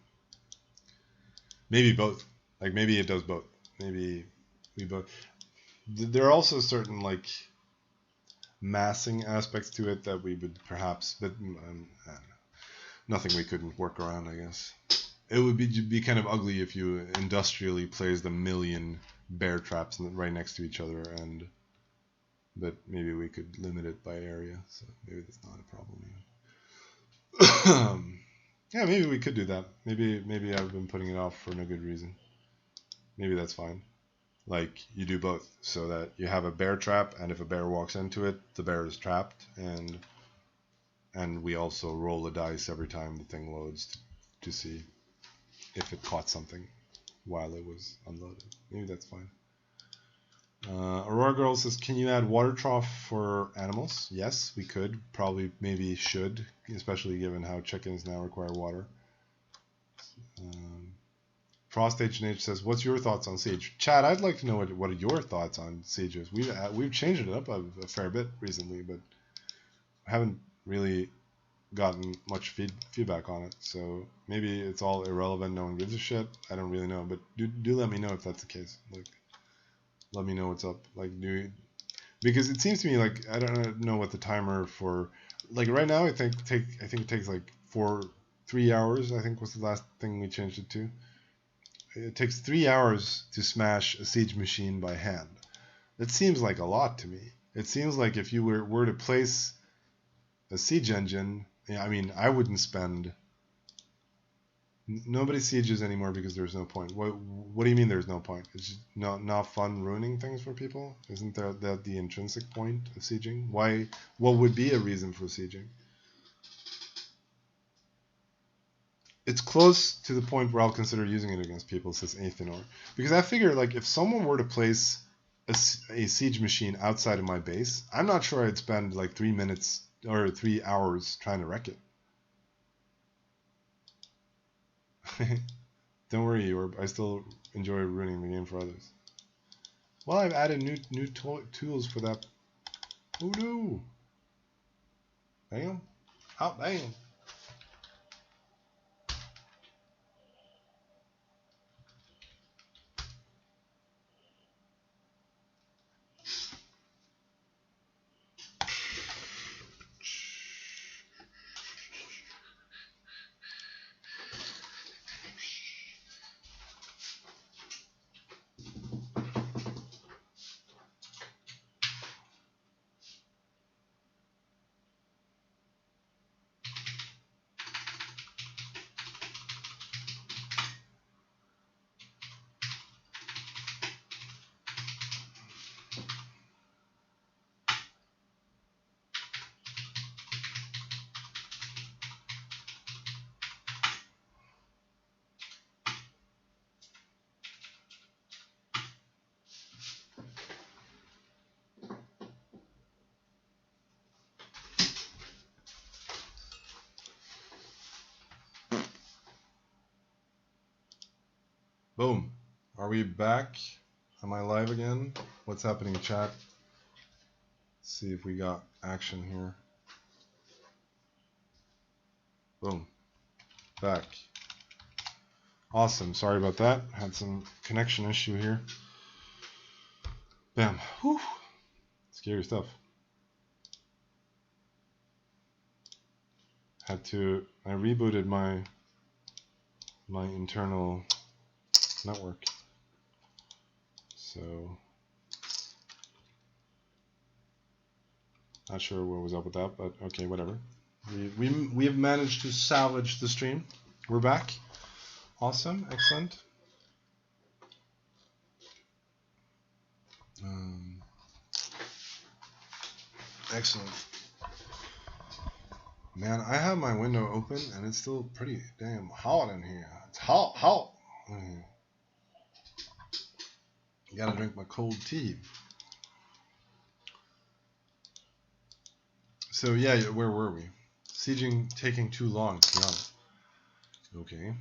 Maybe both. Like maybe it does both. Maybe we both. There are also certain like massing aspects to it that we would perhaps, but nothing we couldn't work around, I guess. It would be kind of ugly if you industrially placed a million bear traps right next to each other, but maybe we could limit it by area, so maybe that's not a problem. Yeah, maybe we could do that. Maybe I've been putting it off for no good reason. Maybe that's fine. Like you do both, so that you have a bear trap, and if a bear walks into it, the bear is trapped, and we also roll a dice every time the thing loads to see if it caught something while it was unloaded. Maybe that's fine. Aurora Girl says, can you add water trough for animals? Yes, we could. Probably, maybe should, especially given how chickens now require water. Frost H&H says, what's your thoughts on Siege? Chad, I'd like to know what are your thoughts on Siege is. We've changed it up a fair bit recently, but haven't really gotten much feedback on it. So maybe it's all irrelevant. No one gives a shit. I don't really know, but do let me know if that's the case. Like, let me know what's up. Like, because it seems to me like I don't know what the timer for like right now. I think it takes like 3 hours. I think was the last thing we changed it to. It takes 3 hours to smash a siege machine by hand. That seems like a lot to me. It seems like if you were to place a siege engine, I mean, I wouldn't spend. Nobody sieges anymore because there's no point. What do you mean there's no point? It's just not fun ruining things for people? Isn't that the intrinsic point of sieging? Why? What would be a reason for sieging? It's close to the point where I'll consider using it against people, says Athenor. Because I figure, like, if someone were to place a siege machine outside of my base, I'm not sure I'd spend, like, 3 minutes or 3 hours trying to wreck it. Don't worry, Jorb. I still enjoy ruining the game for others. Well, I've added new tools for that. Oh, no. Damn. Oh, damn. Boom. Are we back? Am I live again? What's happening, chat? Let's see if we got action here. Boom. Back. Awesome. Sorry about that. Had some connection issue here. Bam. Whew. Scary stuff. I rebooted my internal network. So not sure what was up with that, but okay, whatever. We have managed to salvage the stream. We're back. Awesome, excellent. Excellent. Man, I have my window open and it's still pretty damn hot in here. It's hot. Gotta drink my cold tea. So yeah, where were we? sieging taking too long, to be honest. Okay.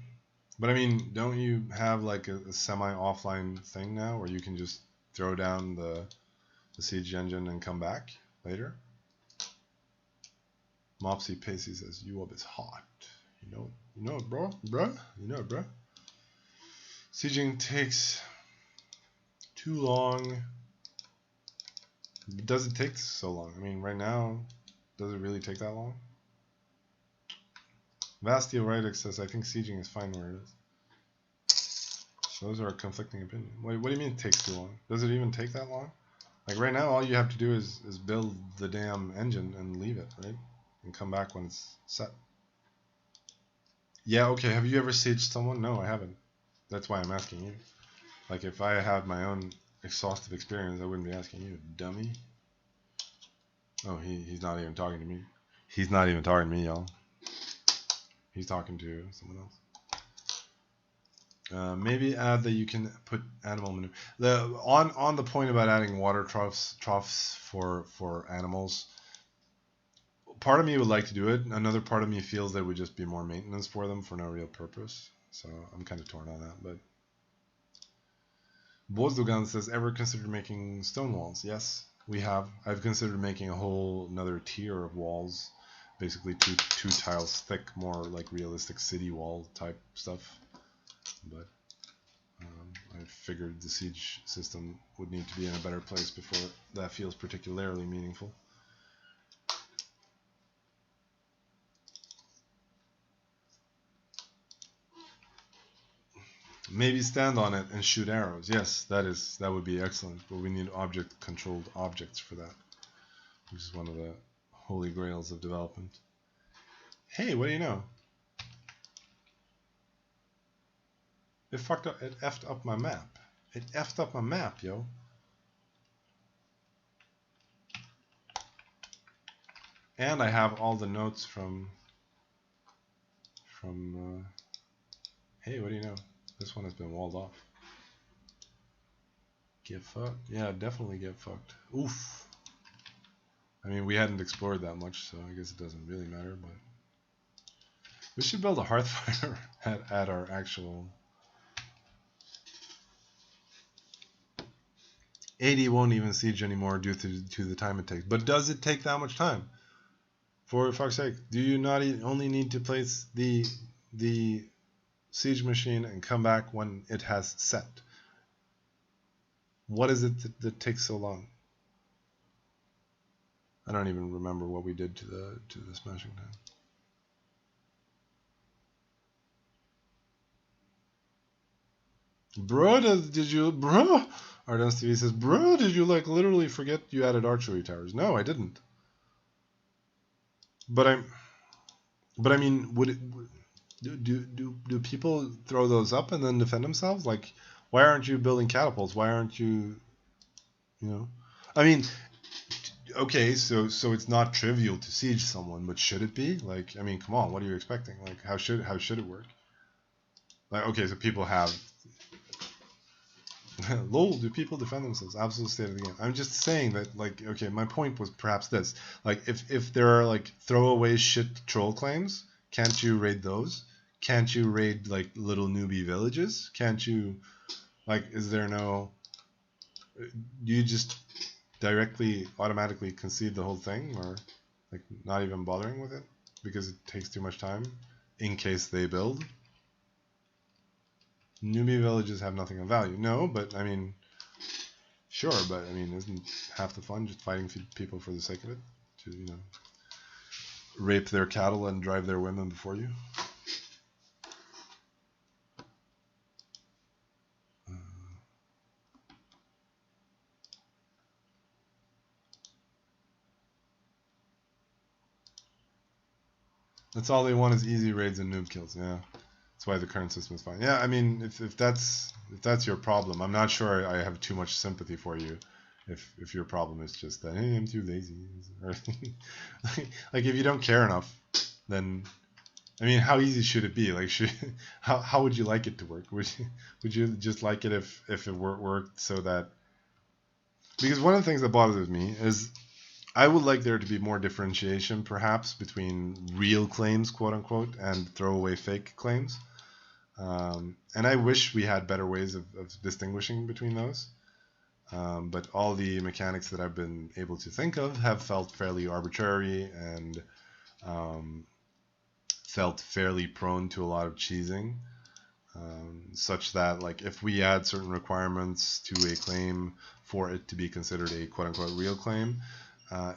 But I mean, don't you have like a semi-offline thing now where you can just throw down the siege engine and come back later? Mopsy Pacey says, Jorb is hot. You know it, bro? You know it, bro? Sieging takes too long. Does it take so long? I mean, right now, does it really take that long? Vastioritic says, I think sieging is fine where it is. Those are conflicting opinions. What do you mean it takes too long? Does it even take that long? Like right now, all you have to do is build the damn engine and leave it, right? And come back when it's set. Yeah, okay. Have you ever sieged someone? No, I haven't. That's why I'm asking you. Like, if I had my own exhaustive experience, I wouldn't be asking you, dummy. Oh, he's not even talking to me. He's not even talking to me, y'all. He's talking to someone else. Maybe add that you can put animal manure. On the point about adding water troughs for animals, part of me would like to do it. Another part of me feels that it would just be more maintenance for them for no real purpose. So I'm kind of torn on that. But Bozdogan says, ever considered making stone walls? Yes, we have. I've considered making a whole another tier of walls, basically two tiles thick, more like realistic city wall type stuff. But I figured the siege system would need to be in a better place before that feels particularly meaningful. Maybe stand on it and shoot arrows. Yes, that would be excellent. But we need object-controlled objects for that, which is one of the holy grails of development. Hey, what do you know? It fucked up. It effed up my map. It effed up my map, yo. And I have all the notes from. Hey, what do you know? This one has been walled off. Get fucked? Yeah, definitely get fucked. Oof. I mean, we hadn't explored that much, so I guess it doesn't really matter, but we should build a hearth fire at our actual. 80 won't even siege anymore due to the time it takes. But does it take that much time? For fuck's sake, do you not only need to place the siege machine and come back when it has set? What is it that takes so long? I don't even remember what we did to the smashing time. Bro, Ardens TV says, bro, did you like literally forget you added archery towers? No, I didn't. But I mean, do people throw those up and then defend themselves? Like, why aren't you building catapults? Why aren't you, I mean, okay, so it's not trivial to siege someone, but should it be? Like, I mean, come on, what are you expecting? Like, how should it work? Like, okay, so people have. Lol, do people defend themselves? Absolute state of the game. I'm just saying that, like, okay, my point was perhaps this. Like, if there are, like, throwaway shit troll claims, can't you raid those? Can't you raid, like, little newbie villages? Can't you, like, is there no... Do you just directly, automatically concede the whole thing? Or, like, not even bothering with it? Because it takes too much time? In case they build? Newbie villages have nothing of value. No, but I mean, sure, but I mean, isn't half the fun just fighting people for the sake of it? To, rape their cattle and drive their women before you? That's all they want is easy raids and noob kills. Yeah. That's why the current system is fine. Yeah, I mean, if that's your problem, I'm not sure I have too much sympathy for you. If your problem is just that, hey, I'm too lazy, or like if you don't care enough, then I mean, how easy should it be? Like, how would you like it to work? Would you just like it if it worked so that? Because one of the things that bothers me is I would like there to be more differentiation, perhaps, between real claims, quote unquote, and throwaway fake claims. And I wish we had better ways of distinguishing between those. But all the mechanics that I've been able to think of have felt fairly arbitrary and felt fairly prone to a lot of cheesing, such that like if we add certain requirements to a claim for it to be considered a quote-unquote real claim,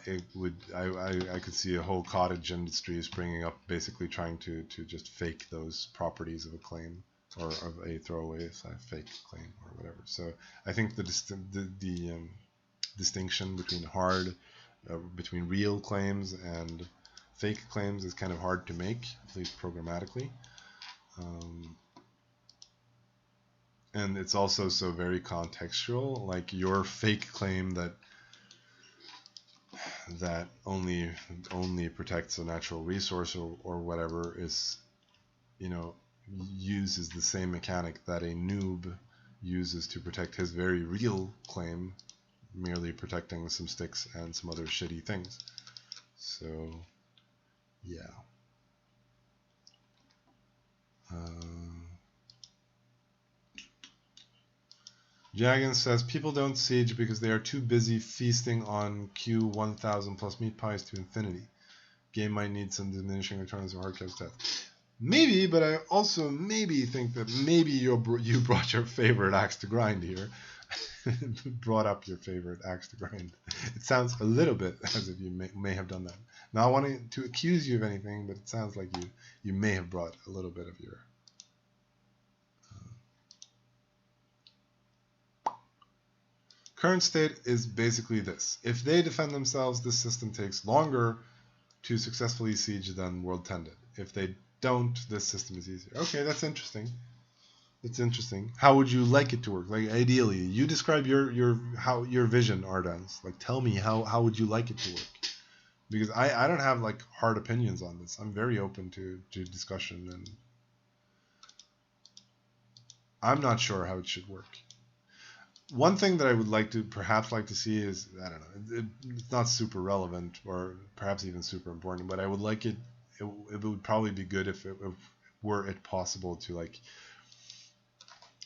it would I could see a whole cottage industry springing up, basically trying to just fake those properties of a claim, or of a throwaway fake claim or whatever. So I think the distinction between real claims and fake claims is kind of hard to make, at least programmatically. And it's also so very contextual. Like your fake claim that only protects a natural resource or whatever is, uses the same mechanic that a noob uses to protect his very real claim, merely protecting some sticks and some other shitty things. So yeah. Jagan says people don't siege because they are too busy feasting on Q1000 plus meat pies to infinity. Game might need some diminishing returns or hard cap stats. Maybe, but I also maybe think that maybe you brought your favorite axe to grind here. Brought up your favorite axe to grind. It sounds a little bit as if you may have done that. Not wanting to accuse you of anything, but it sounds like you may have brought a little bit of your... Current state is basically this. If they defend themselves, this system takes longer to successfully siege than World 10 did. If they don't, this system is easier. Okay, that's interesting. That's interesting. How would you like it to work? Like ideally, you describe your vision, Ardens. Like tell me how would you like it to work? Because I don't have like hard opinions on this. I'm very open to discussion, and I'm not sure how it should work. One thing that I would perhaps like to see is, I don't know, it's not super relevant or perhaps even super important, but I would like it would probably be good if were it possible to like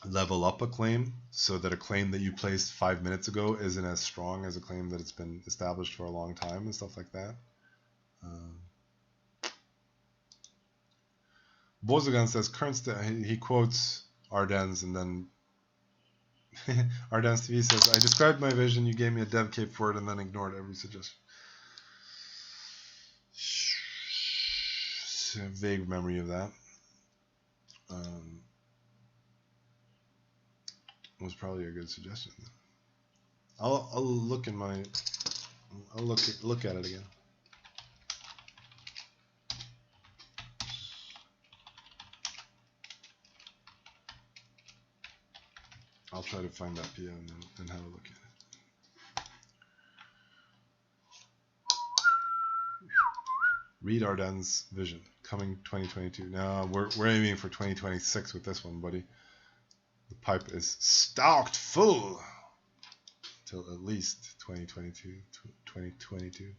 level up a claim so that a claim that you placed 5 minutes ago isn't as strong as a claim that it's been established for a long time and stuff like that. Bozogan says he quotes Ardens, and then Ardens TV says, I described my vision, you gave me a dev cape for it, and then ignored every suggestion. A vague memory of that. Was probably a good suggestion. I'll look in my... I'll look at it again. I'll try to find that PM and have a look at it. Read Arden's vision, coming 2022. Now we're aiming for 2026 with this one, buddy. The pipe is stocked full till at least 2022.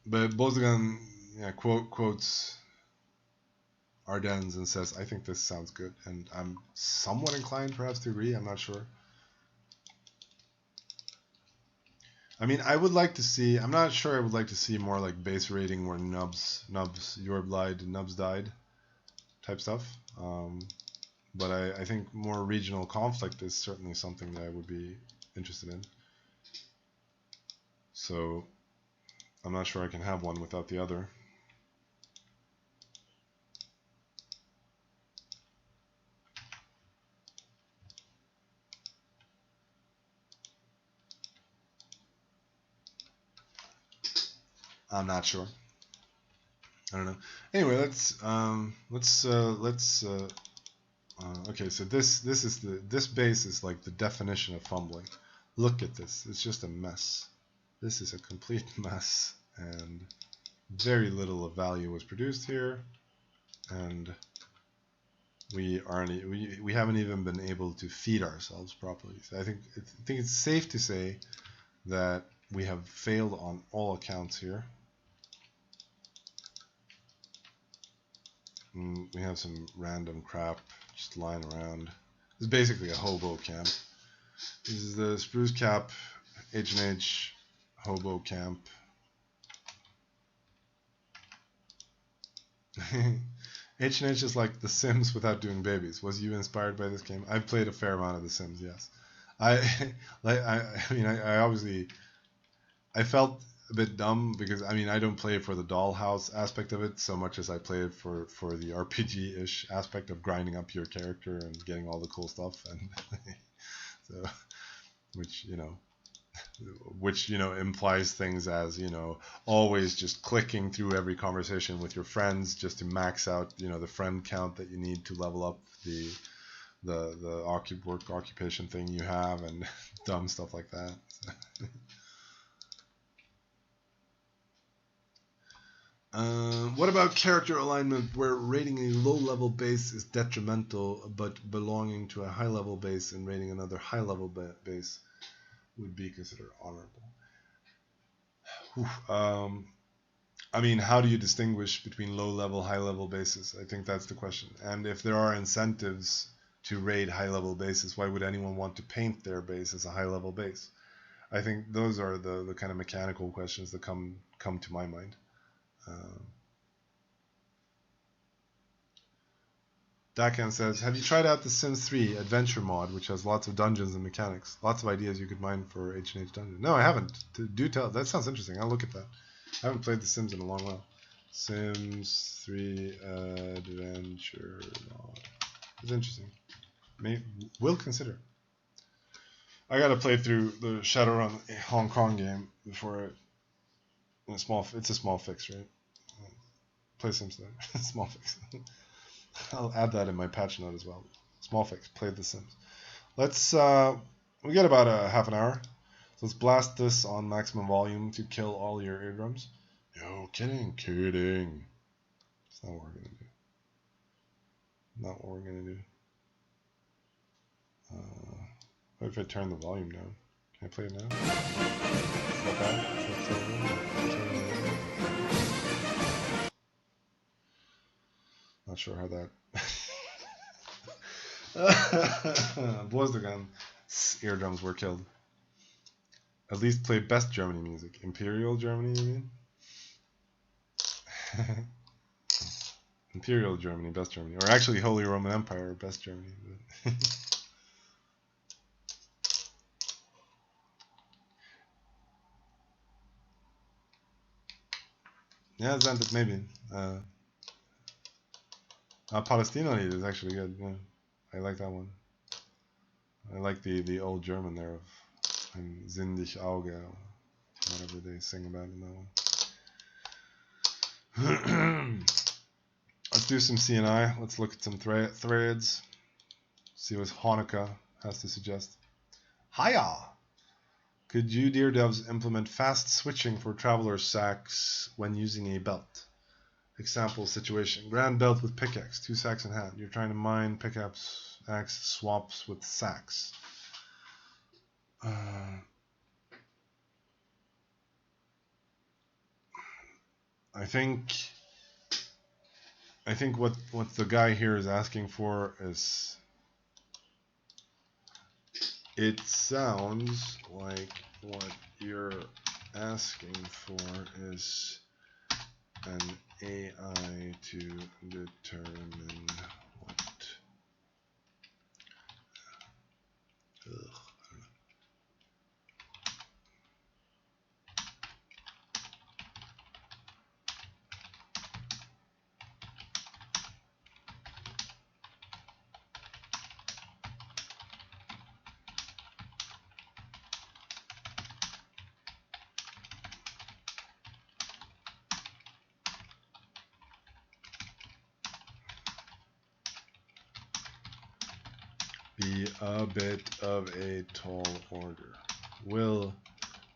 But Bozogan quotes Ardens and says, I think this sounds good, and I'm somewhat inclined perhaps to agree. I'm not sure. I mean, I would like to see, I'm not sure I would like to see more like base rating where nubs, Jorb lied, nubs died type stuff. But I think more regional conflict is certainly something that I would be interested in. So I'm not sure I can have one without the other. I'm not sure. I don't know. Anyway, okay, so this base is like the definition of fumbling. Look at this. It's just a mess. This is a complete mess, and very little of value was produced here, and we haven't even been able to feed ourselves properly. So I think it's safe to say that we have failed on all accounts here. And we have some random crap just lying around. It's basically a hobo camp. This is the Spruce Cap H&H hobo camp. H&H is like The Sims without doing babies. Was you inspired by this game? I've played a fair amount of The Sims, yes. I obviously felt a bit dumb because I don't play it for the dollhouse aspect of it so much as I play it for the RPG-ish aspect of grinding up your character and getting all the cool stuff, and so which implies things as always just clicking through every conversation with your friends just to max out the friend count that you need to level up the work occupation thing you have, and dumb stuff like that. What about character alignment where raiding a low-level base is detrimental, but belonging to a high-level base and raiding another high-level base would be considered honorable? How do you distinguish between low-level, high-level bases? I think that's the question. And if there are incentives to raid high-level bases, why would anyone want to paint their base as a high-level base? I think those are the kind of mechanical questions that come to my mind. Dakan says, have you tried out the Sims 3 Adventure mod, which has lots of dungeons and mechanics? Lots of ideas you could mine for H&H Dungeon. No, I haven't. Do tell. That sounds interesting. I'll look at that. I haven't played the Sims in a long while. Sims 3 Adventure mod. It's interesting. We'll consider. I gotta play through the Shadowrun Hong Kong game before it's a small fix, right? Play Sims there. Small fix. I'll add that in my patch note as well. Small fix. Played the Sims. Let's we got about a half an hour. So let's blast this on maximum volume to kill all your eardrums. Yo, kidding. It's not what we're gonna do. Not what we're gonna do. What if I turn the volume down? Can I play it now? Not bad. Not sure how that. Blows the gun. Eardrums were killed. At least play best Germany music. Imperial Germany, you mean? Imperial Germany, best Germany. Or actually Holy Roman Empire, best Germany. Yeah, Xanthid, maybe. Palestina is actually good. Yeah. I like that one. I like the old German there of ein Sinn dich Auge, whatever they sing about in that one. Let's do some CNI. Let's look at some threads. See what Hanukkah has to suggest. Hiya! Could you, dear devs, implement fast switching for traveler sacks when using a belt? Example situation. Grand belt with pickaxe, 2 sacks in hand. You're trying to mine pickaxe axe swaps with sacks. I think what the guy here is asking for is, it sounds like what you're asking for is an AI to determine what. I don't know. Be a bit of a tall order. Will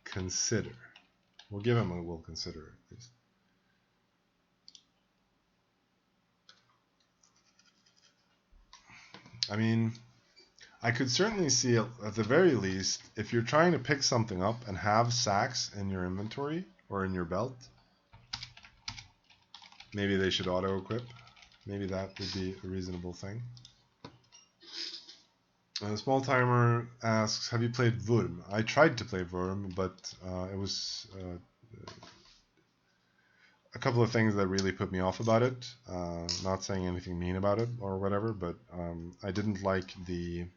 consider. We'll give him a will consider at least. I mean, I could certainly see, at the very least, if you're trying to pick something up and have sacks in your inventory or in your belt, maybe they should auto-equip. Maybe that would be a reasonable thing. Small Timer asks, have you played Wurm? I tried to play Wurm, but it was a couple of things that really put me off about it. Not saying anything mean about it or whatever, but I didn't like the...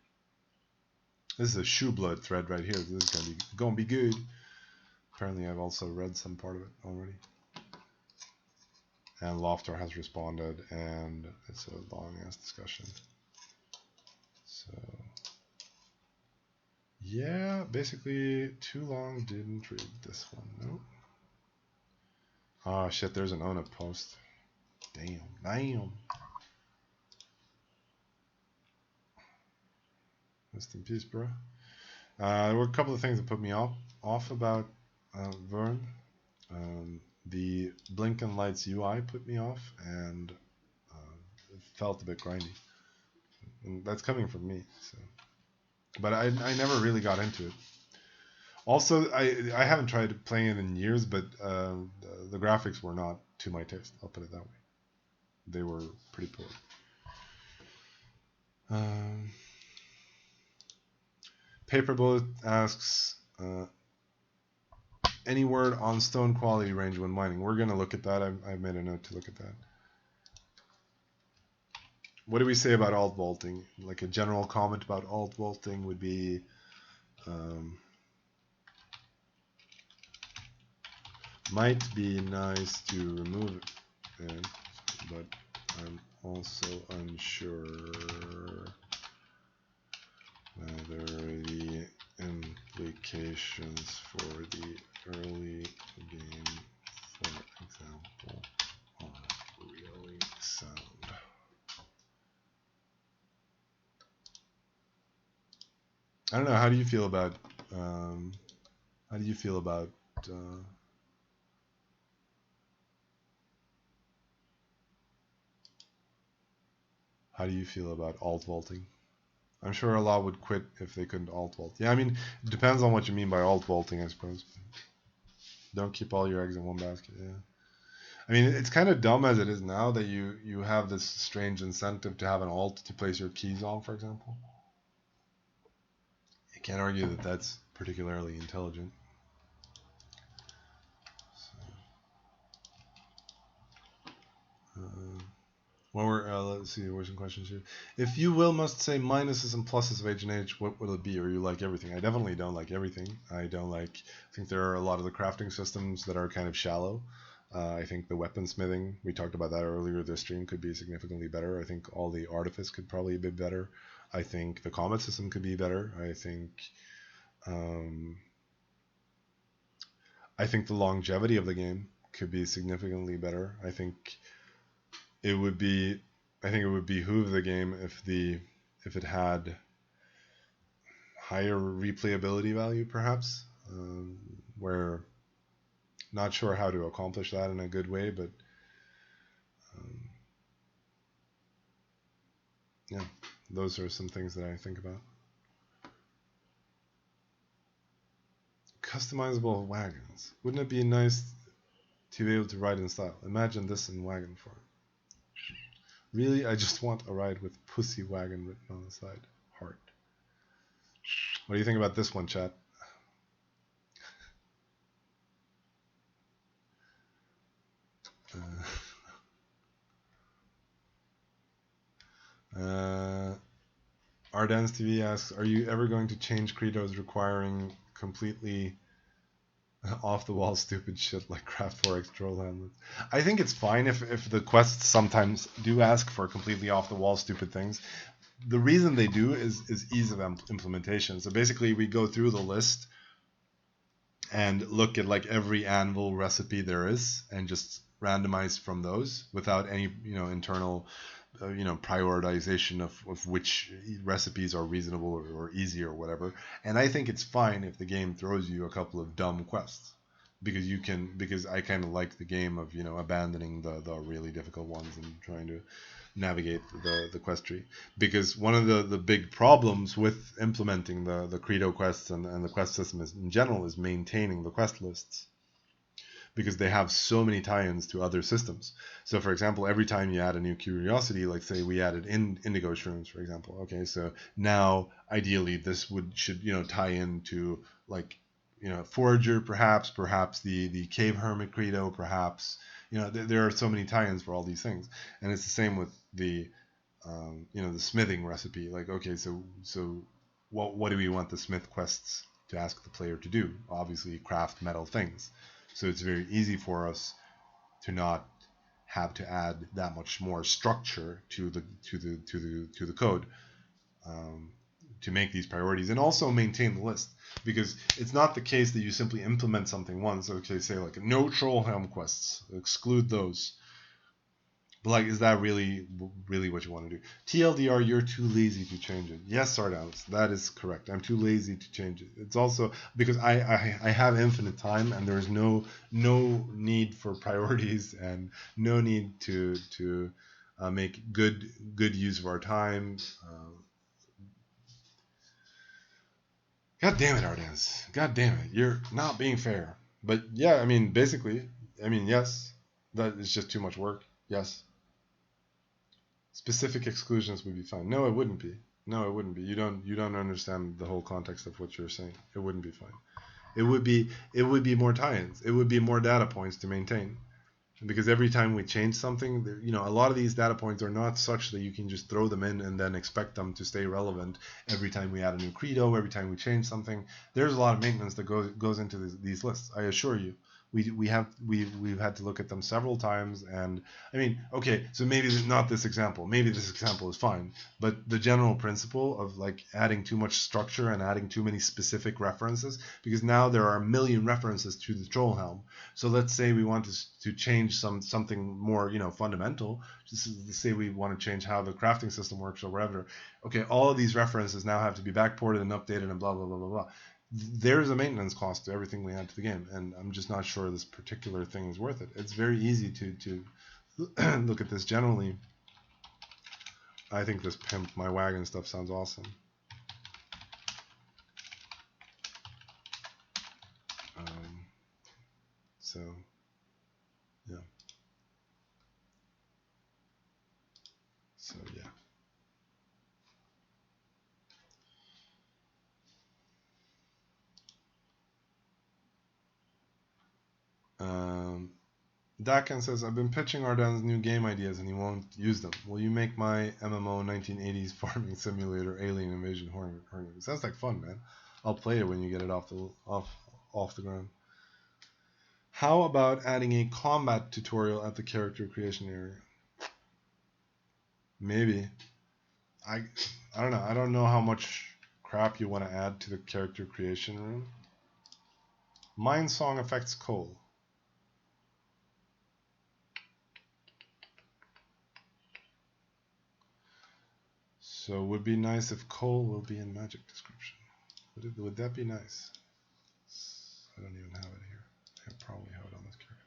This is a shoe blood thread right here. This is gonna be good. Apparently I've also read some part of it already. And Lofter has responded, and it's a long-ass discussion. So... yeah, basically too long, didn't read this one. Nope. Oh shit, there's an Ona post. Damn. Rest in peace, bro. There were a couple of things that put me off about Vern. The Blink and Lights UI put me off, and it felt a bit grindy. And that's coming from me, so. But I never really got into it. Also, I haven't tried playing it in years, but the graphics were not to my taste. I'll put it that way. They were pretty poor. Paper Bullet asks, any word on stone quality range when mining? We're going to look at that. I've made a note to look at that. What do we say about alt vaulting? Like a general comment about alt vaulting would be... might be nice to remove it, but I'm also unsure whether the implications for the early game, for example, are really sound. I don't know. How do you feel about? How do you feel about? How do you feel about alt vaulting? I'm sure a lot would quit if they couldn't alt vault. Yeah, I mean, it depends on what you mean by alt vaulting, I suppose. Don't keep all your eggs in one basket. Yeah. I mean, it's kind of dumb as it is now that you have this strange incentive to have an alt to place your keys on, for example. You can't argue that that's particularly intelligent. Let's see, there were some questions here. If you must say minuses and pluses of H&H, what will it be? Or you like everything? I definitely don't like everything. I think there are a lot of the crafting systems that are kind of shallow. I think the weaponsmithing, we talked about that earlier this stream, could be significantly better. I think all the artifice could probably be better. I think the combat system could be better. I think the longevity of the game could be significantly better. I think it would behoove the game if it had higher replayability value, perhaps. Where not sure how to accomplish that in a good way, but yeah, those are some things that I think about. Customizable wagons. Wouldn't it be nice to be able to ride in style? Imagine this in wagon form. Really, I just want a ride with pussy wagon written on the side. Heart. What do you think about this one, chat? Ardens TV asks, are you ever going to change credos requiring completely off-the-wall stupid shit like Craft 4X troll hamlets? I think it's fine if the quests sometimes do ask for completely off-the-wall stupid things. The reason they do is ease of implementation. So basically we go through the list and look at like every anvil recipe there is and just randomize from those without any internal prioritization of which recipes are reasonable or easy or whatever. And I think it's fine if the game throws you a couple of dumb quests. because I kind of like the game of, you know, abandoning the really difficult ones and trying to navigate the quest tree. Because one of the big problems with implementing the Credo quests and the quest system in general is maintaining the quest lists, because they have so many tie-ins to other systems. So for example, every time you add a new curiosity, like say we added in indigo shrooms, for example, okay, so now ideally this should, you know, tie into, like, you know, forager, perhaps the cave hermit credo, perhaps, you know, there are so many tie-ins for all these things. And it's the same with the you know, the smithing recipe. Like, okay, so what do we want the smith quests to ask the player to do? Obviously craft metal things. So it's very easy for us to not have to add that much more structure to the code, to make these priorities and also maintain the list. Because it's not the case that you simply implement something once. Okay, say like no troll helm quests, exclude those. But like, is that really what you want to do? TLDR, you're too lazy to change it. Yes, Sardowns, that is correct. I'm too lazy to change it. It's also because I have infinite time, and there's no need for priorities, and no need to make good use of our time. God damn it, Ardens. God damn it. You're not being fair. But yeah, I mean, basically, I mean, yes, that is just too much work. Yes. Specific exclusions would be fine. No, it wouldn't be. No, it wouldn't be. You don't understand the whole context of what you're saying. It wouldn't be fine. It would be more tie-ins. It would be more data points to maintain. Because every time we change something, you know, a lot of these data points are not such that you can just throw them in and then expect them to stay relevant every time we add a new credo, every time we change something. There's a lot of maintenance that goes into these lists. I assure you. We've had to look at them several times, and I mean, okay, so maybe not this example. Maybe this example is fine, but the general principle of like adding too much structure and adding too many specific references, because now there are a million references to the troll helm. So let's say we want to change something more, you know, fundamental. Just say we want to change how the crafting system works or whatever. Okay, all of these references now have to be backported and updated and blah blah blah blah blah. There's a maintenance cost to everything we add to the game, and I'm just not sure this particular thing is worth it. It's very easy to look at this generally. I think this pimp my wagon stuff sounds awesome. So yeah. So yeah. Dakan says, I've been pitching Arden's new game ideas and he won't use them. Will you make my MMO 1980s farming simulator Alien Invasion Hornet? It sounds like fun, man. I'll play it when you get it off the ground. How about adding a combat tutorial at the character creation area? Maybe. I don't know. I don't know how much crap you want to add to the character creation room. Mind Song affects coal. So it would be nice if coal will be in magic description. Would that be nice? I don't even have it here. I probably have it on this character.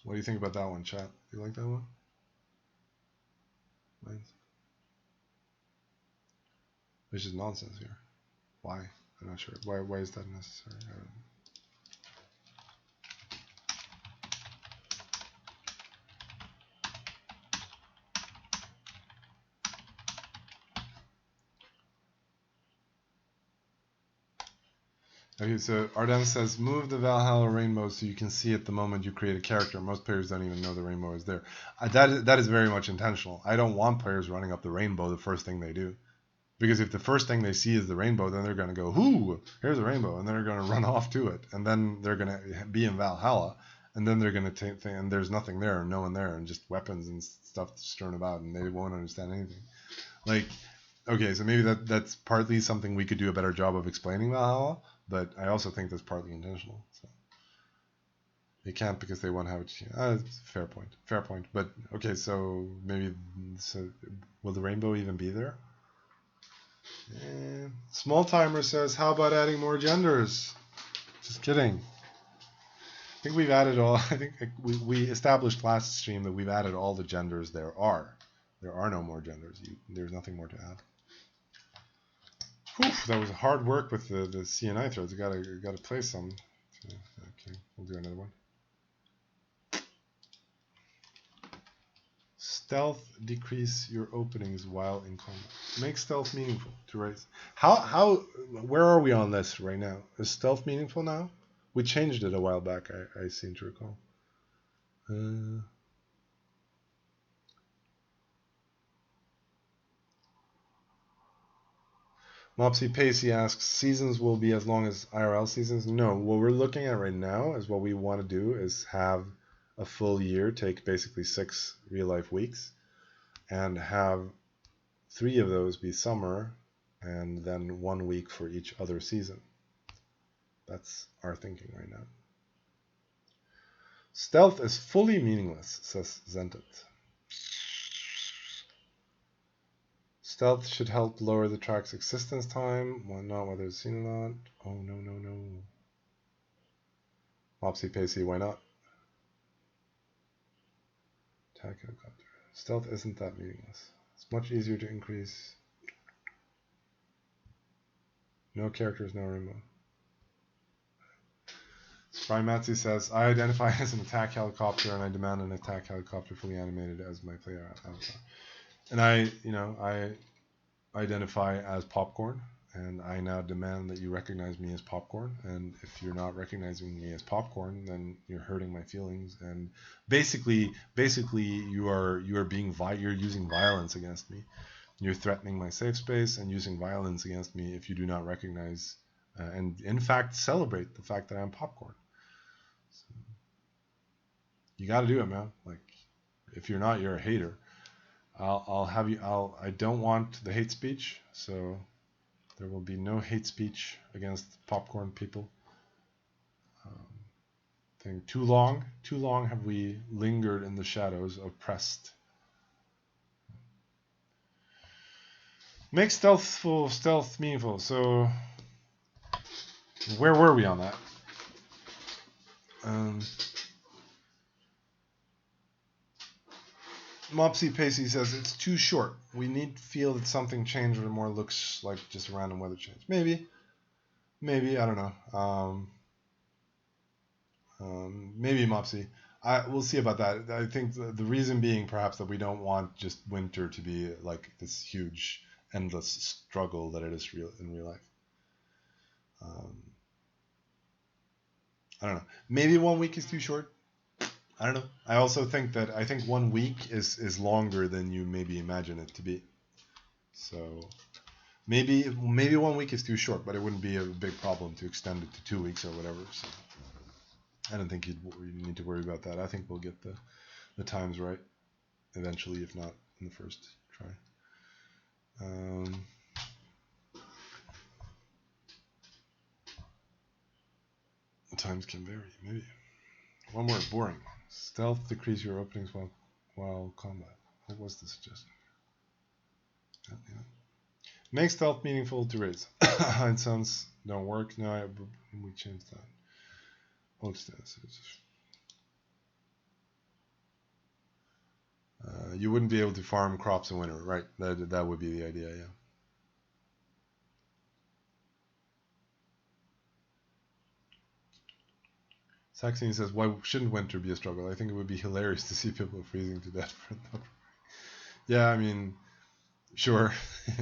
What do you think about that one, chat? Do you like that one? Nice. There's just nonsense here. Why? I'm not sure. Why is that necessary? I don't know. Okay, so Arden says, move the Valhalla rainbow so you can see it the moment you create a character. Most players don't even know the rainbow is there. That is very much intentional. I don't want players running up the rainbow the first thing they do. Because if the first thing they see is the rainbow, then they're going to go, "Ooh, here's a rainbow," and then they're going to run off to it. And then they're going to be in Valhalla, and then they're going to think, and there's nothing there, no one there, and just weapons and stuff strewn about, and they won't understand anything. Like, okay, so maybe that's partly something we could do a better job of explaining Valhalla, but I also think that's partly intentional. So they can't because they won't have it. Fair point. But okay, so maybe will the rainbow even be there? Small Timer says, how about adding more genders? Just kidding. I think we've added all. I think we established last stream that we've added all the genders there are. There are no more genders. There's nothing more to add. Whew, that was hard work with the CNI threads. Gotta play some. Okay, we'll do another one. Stealth decrease your openings while in combat. Make stealth meaningful to raise. Where are we on this right now? Is stealth meaningful now? We changed it a while back, I seem to recall. Mopsy Pacey asks, seasons will be as long as IRL seasons? No, what we're looking at right now is what we want to do is have a full year, take basically 6 real life weeks, and have 3 of those be summer, and then 1 week for each other season. That's our thinking right now. Stealth is fully meaningless, says Zentit. Stealth should help lower the track's existence time. Why not? Whether it's seen or not. Oh, no. Mopsy Pacey, why not? Attack helicopter. Stealth isn't that meaningless. It's much easier to increase. No characters, no remote. Brian Matthew says, I identify as an attack helicopter and I demand an attack helicopter fully animated as my player avatar. And I identify as Popcorn, and I now demand that you recognize me as Popcorn. And if you're not recognizing me as Popcorn, then you're hurting my feelings. And basically, you're using violence against me. You're threatening my safe space and using violence against me if you do not recognize and in fact celebrate the fact that I'm Popcorn. So, you got to do it, man. Like, if you're not, you're a hater. I don't want the hate speech, so there will be no hate speech against Popcorn people. I think too long have we lingered in the shadows, oppressed. Make stealth meaningful. So, where were we on that? Mopsy Pacey says it's too short. We need to feel that something changed or more looks like just a random weather change. Maybe, I don't know. Maybe Mopsy. We'll see about that. I think the reason being perhaps that we don't want just winter to be like this huge, endless struggle that it is in real life. I don't know. Maybe 1 week is too short. I don't know. I also think 1 week is longer than you maybe imagine it to be. So maybe 1 week is too short, but it wouldn't be a big problem to extend it to 2 weeks or whatever. So I don't think you need to worry about that. I think we'll get the times right eventually, if not in the first try. The times can vary, maybe. One more, boring. Stealth decrease your openings while combat. What was the suggestion? Yeah. Make stealth meaningful to raise. It sounds don't work. No, we changed that. You wouldn't be able to farm crops in winter, right? That would be the idea, yeah. Saxony says, why shouldn't winter be a struggle? I think it would be hilarious to see people freezing to death for no. Yeah, I mean, sure.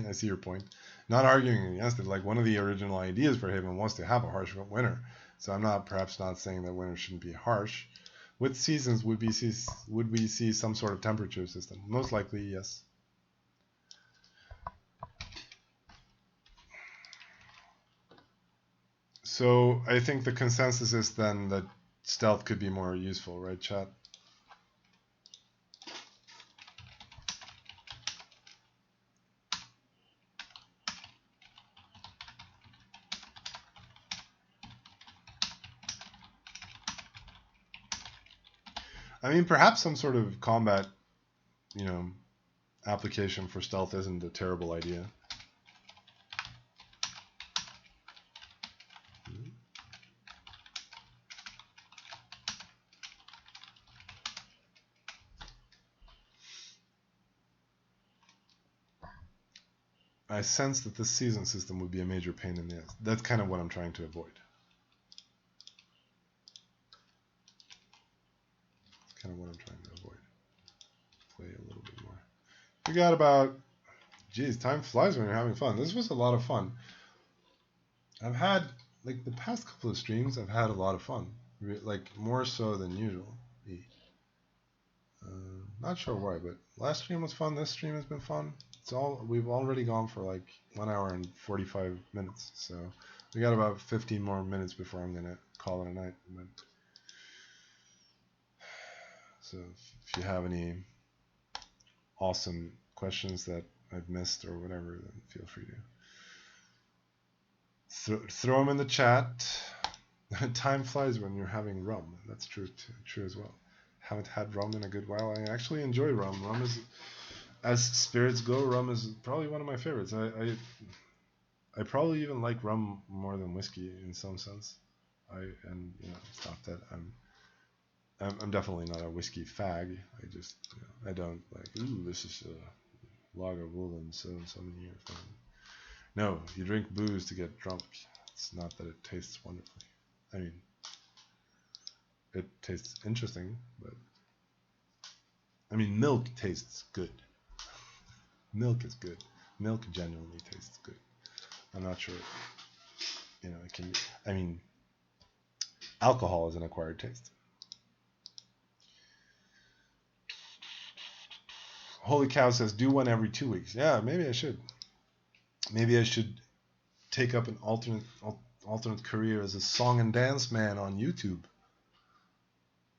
I see your point. Not arguing against it. Like, one of the original ideas for Haven was to have a harsh winter. So I'm perhaps not saying that winter shouldn't be harsh. With seasons, would we see some sort of temperature system? Most likely, yes. So I think the consensus is then that stealth could be more useful, right, chat? I mean, perhaps some sort of combat, application for stealth isn't a terrible idea. I sense that this season system would be a major pain in the ass. That's kind of what I'm trying to avoid. That's kind of what I'm trying to avoid. Play a little bit more. We got about... Geez, time flies when you're having fun. This was a lot of fun. I've had, like, the past couple of streams, I've had a lot of fun. Like, more so than usual. Not sure why, but last stream was fun. This stream has been fun. We've already gone for like 1 hour and 45 minutes. So we got about 15 more minutes before I'm going to call it a night. But, so if you have any awesome questions that I've missed or whatever, then feel free to throw them in the chat. Time flies when you're having rum. That's true as well. Haven't had rum in a good while. I actually enjoy rum. Rum is, as spirits go, rum is probably one of my favorites. I probably even like rum more than whiskey in some sense. It's not that I'm definitely not a whiskey fag. I don't like, ooh, this is a Lagavulin so many years. No, you drink booze to get drunk. It's not that it tastes wonderfully. I mean, it tastes interesting, but I mean, milk tastes good. Milk is good. Milk genuinely tastes good. I'm not sure, it can. I mean, alcohol is an acquired taste. Holy Cow says, do one every 2 weeks. Yeah, maybe I should. Maybe I should take up an alternate career as a song and dance man on YouTube.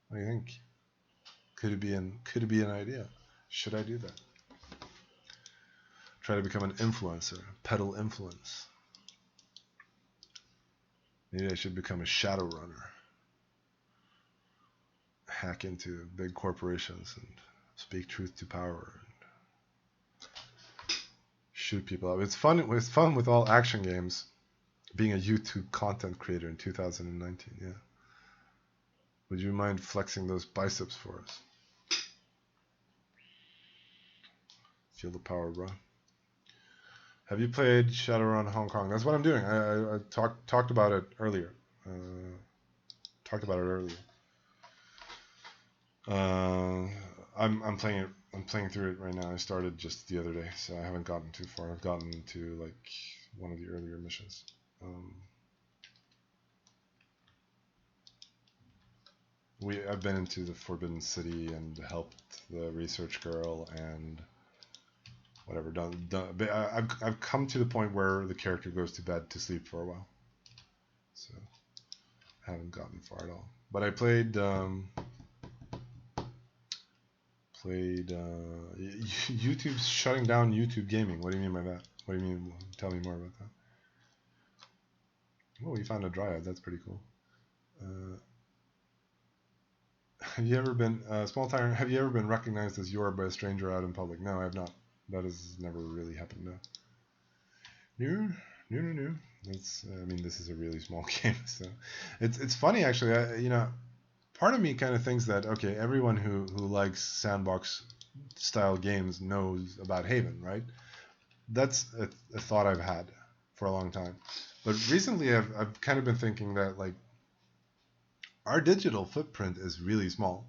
What do you think? Could it be an idea? Should I do that? Try to become an influencer, peddle influence. Maybe I should become a Shadowrunner. Hack into big corporations and speak truth to power and shoot people up. It's fun with all action games. Being a YouTube content creator in 2019, yeah. Would you mind flexing those biceps for us? Feel the power, bro. Have you played Shadowrun Hong Kong? That's what I'm doing. I talked about it earlier. I'm playing it. I'm playing through it right now. I started just the other day, so I haven't gotten too far. I've gotten to like one of the earlier missions. I've been into the Forbidden City and helped the research girl and whatever. I've come to the point where the character goes to bed to sleep for a while, so I haven't gotten far at all. But I played YouTube's shutting down YouTube gaming. What do you mean by that? What do you mean? Tell me more about that. Oh, we found a dryad. That's pretty cool. Have you ever been small tyrant? Have you ever been recognized as Jorb by a stranger out in public? No, I have not. That has never really happened. No. It's I mean, this is a really small game, so it's funny actually. Part of me kind of thinks that okay, everyone who likes sandbox style games knows about Haven, right? That's a thought I've had for a long time, but recently I've kind of been thinking that like our digital footprint is really small.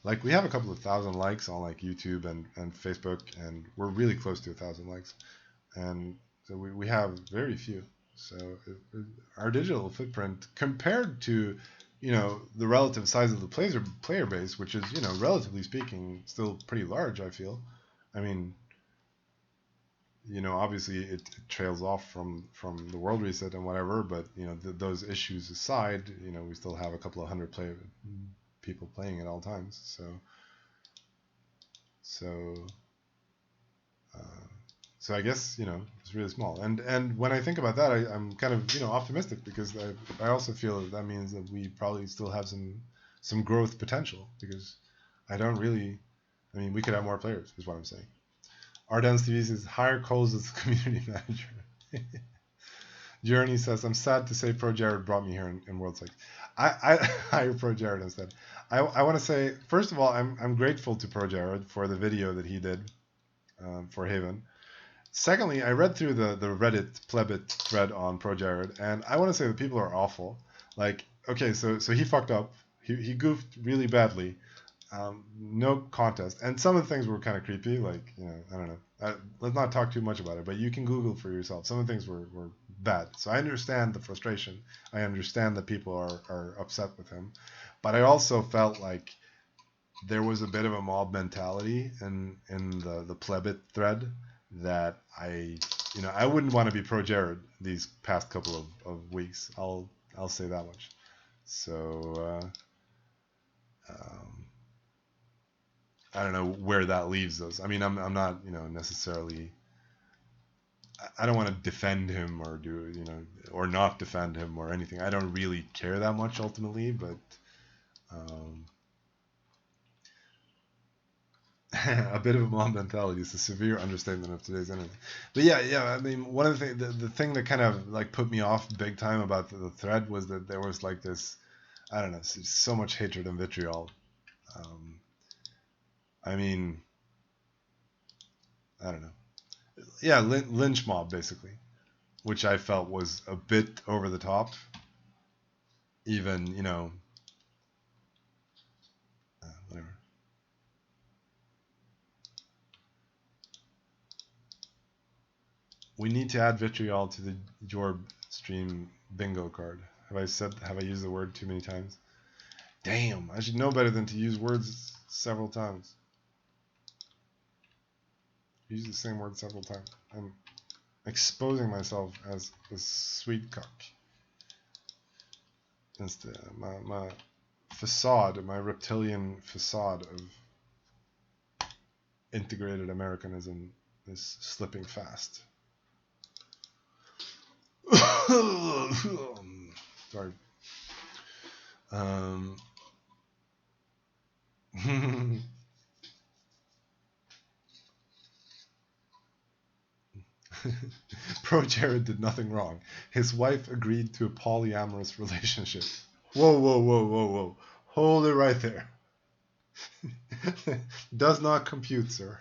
Like we have a couple of thousand likes on like YouTube and Facebook, and we're really close to 1,000 likes, and so we have very few. So our digital footprint compared to the relative size of the player base, which is relatively speaking still pretty large, I feel. I mean, obviously it trails off from the world reset and whatever, but those issues aside, we still have a couple of hundred people playing at all times. So I guess it's really small. And when I think about that, I'm kind of optimistic because I also feel that means that we probably still have some growth potential, because we could have more players is what I'm saying. Ardens TV says, hire Coles as the community manager. Journey says, I'm sad to say Pro Jared brought me here in World 6. I hire Pro Jared instead. I want to say, first of all, I'm grateful to Pro Jared for the video that he did for Haven. Secondly, I read through the Reddit plebit thread on ProJared, and I want to say that people are awful. Like, okay, so he fucked up. He goofed really badly. No contest. And some of the things were kind of creepy. Like, I don't know. Let's not talk too much about it, but you can Google for yourself. Some of the things were bad. So I understand the frustration. I understand that people are upset with him. But I also felt like there was a bit of a mob mentality in the plebit thread that I wouldn't want to be pro Jared these past couple of weeks. I'll say that much. So I don't know where that leaves us. I mean, I'm not necessarily. I don't want to defend him or or not defend him or anything. I don't really care that much ultimately, but a bit of a mob mentality is a severe understatement of today's internet. But yeah. I mean, one of the things, the thing that kind of like put me off big time about the thread was that there was like this, I don't know, so much hatred and vitriol. I mean, I don't know. Yeah, lynch mob basically, which I felt was a bit over the top. Even whatever. We need to add vitriol to the Jorb stream bingo card. Have I used the word too many times? Damn, I should know better than to use words several times. Use the same word several times. I'm exposing myself as a sweet cock. Instead, my facade, my reptilian facade of integrated Americanism is slipping fast. Sorry. Pro Jared did nothing wrong. His wife agreed to a polyamorous relationship. Whoa. Hold it right there. Does not compute, sir.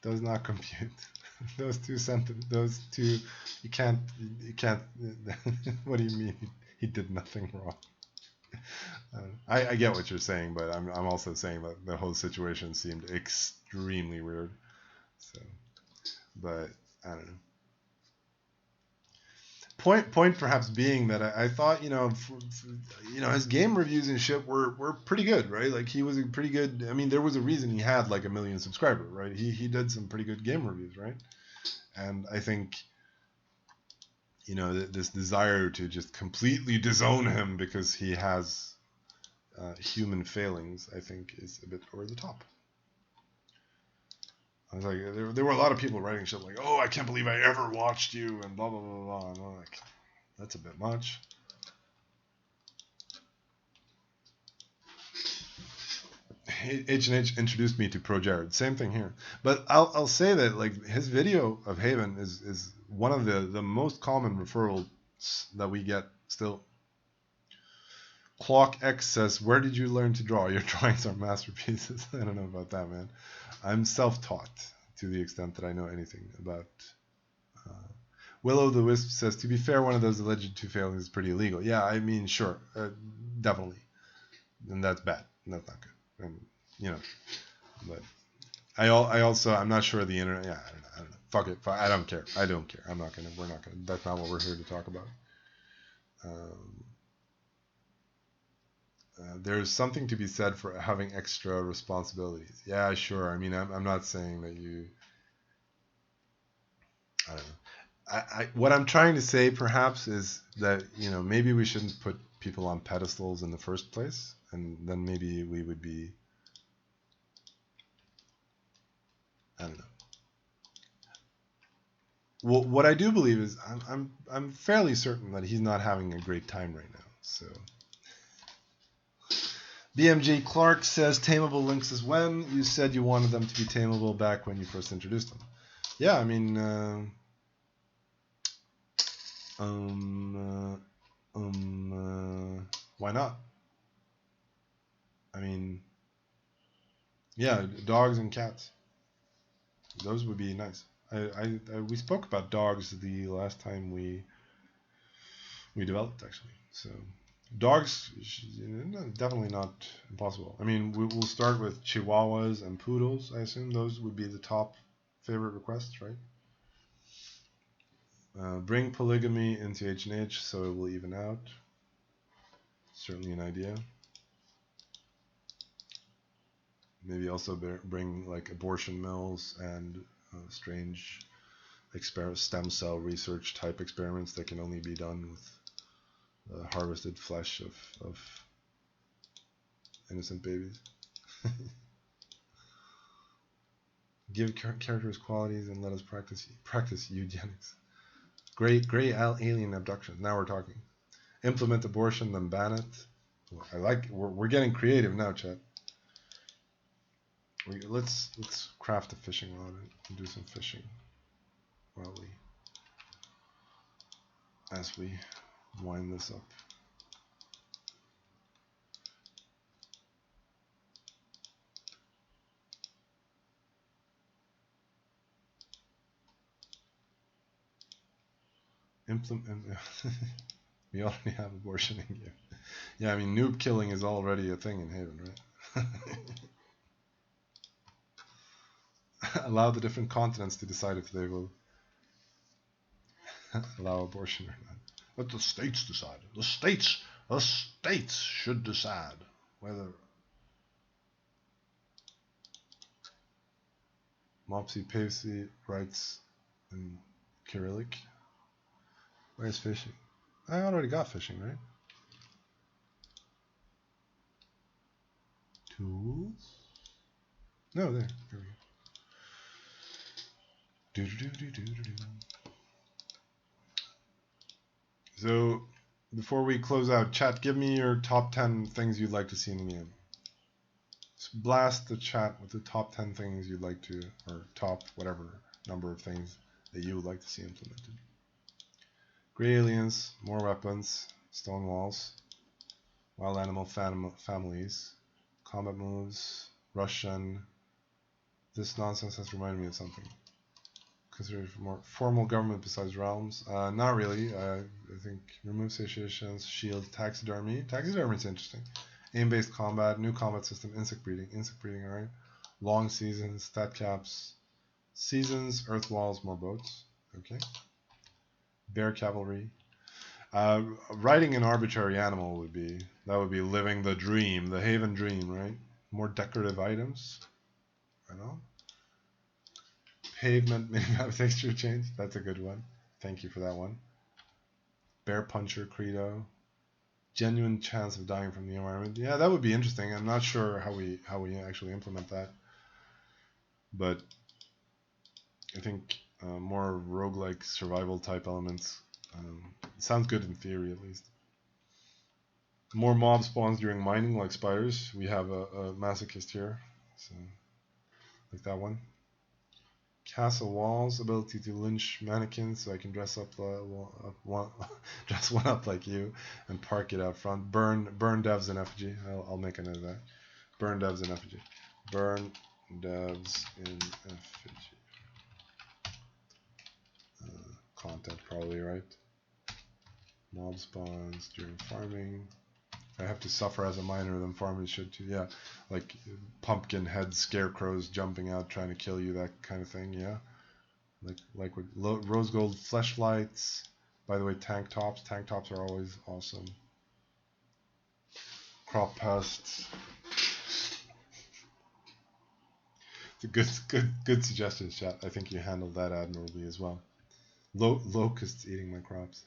Does not compute. Those two, you can't, what do you mean? He did nothing wrong. I get what you're saying, but I'm also saying that the whole situation seemed extremely weird. So, but I don't know. Point perhaps being that I thought his game reviews and shit were pretty good, right? Like he was a pretty good. I mean, there was a reason he had like 1 million subscribers, right? He did some pretty good game reviews, right? And I think this desire to just completely disown him because he has human failings, I think, is a bit over the top. I was like, there were a lot of people writing shit like, "Oh, I can't believe I ever watched you," and blah blah blah blah. And I'm like, that's a bit much. H&H introduced me to Pro Jared. Same thing here. But I'll say that like his video of Haven is one of the most common referrals that we get still. Clock X says, "Where did you learn to draw? Your drawings are masterpieces." I don't know about that, man. I'm self-taught to the extent that I know anything about. Willow the Wisp says, "To be fair, one of those alleged two failings is pretty illegal." Yeah, I mean, sure, definitely, and that's bad. That's not good, and but I'm not sure the internet. Yeah, I don't know. Fuck it. I don't care. We're not gonna. That's not what we're here to talk about. There's something to be said for having extra responsibilities. Yeah, sure. I mean, I'm not saying that you. I don't know. What I'm trying to say perhaps is that maybe we shouldn't put people on pedestals in the first place, and then maybe we would be. I don't know. Well, what I do believe is I'm fairly certain that he's not having a great time right now. So. BMG Clark says, "Tameable links is when you said you wanted them to be tameable back when you first introduced them." Yeah, I mean, why not? I mean, yeah, dogs and cats. Those would be nice. we spoke about dogs the last time we developed, actually. So dogs, definitely not impossible. I mean, we'll start with Chihuahuas and Poodles. I assume those would be the top favorite requests, right? Bring polygamy into H&H so it will even out. Certainly an idea. Maybe also bring like abortion mills and strange stem cell research type experiments that can only be done with harvested flesh of innocent babies. Give characters qualities and let us practice eugenics. Gray alien abductions. Now we're talking. Implement abortion, then ban it. I like. We're getting creative now, chat. Let's craft a fishing rod and do some fishing as we wind this up. We already have abortion in here. Yeah, I mean, noob killing is already a thing in Haven, right? Allow the different continents to decide if they will allow abortion or not. Let the states decide. The states should decide whether. Mopsy Pavsy writes in Cyrillic. Where's fishing? I already got fishing, right? Tools? No, there. Here we go. So, before we close out, chat, give me your top 10 things you'd like to see in the game. Just blast the chat with the top 10 things you'd like to, or top whatever number of things that you would like to see implemented. Gray aliens, more weapons, stone walls, wild animal families, combat moves, Russian. This nonsense has reminded me of something. Consider more formal government besides realms. Not really. I think remove satiations, shield, taxidermy. Taxidermy is interesting. Aim-based combat, new combat system, insect breeding. Insect breeding, alright. Long seasons, stat caps, seasons, earth walls, more boats. Okay. Bear cavalry. Riding an arbitrary animal would be living the dream, the Haven dream, right? More decorative items. I know. Pavement minimap texture change. That's a good one. Thank you for that one. Bear puncher credo. Genuine chance of dying from the environment. Yeah, that would be interesting. I'm not sure how we actually implement that, but I think more roguelike survival type elements. Sounds good in theory, at least. More mob spawns during mining, like spiders. We have a masochist here, so like that one. Castle walls, ability to lynch mannequins, so I can dress up dress one up like you, and park it out front. Burn devs in effigy. I'll make a note of that. Burn devs in effigy. Burn devs in effigy. Content probably, right? Mob spawns during farming. I have to suffer as a miner, then farmers should too. Yeah, like pumpkin head scarecrows jumping out trying to kill you, that kind of thing. Yeah, like with rose gold fleshlights. By the way, tank tops. Tank tops are always awesome. Crop pests. It's a good suggestion, chat. I think you handled that admirably as well. Locusts eating my crops.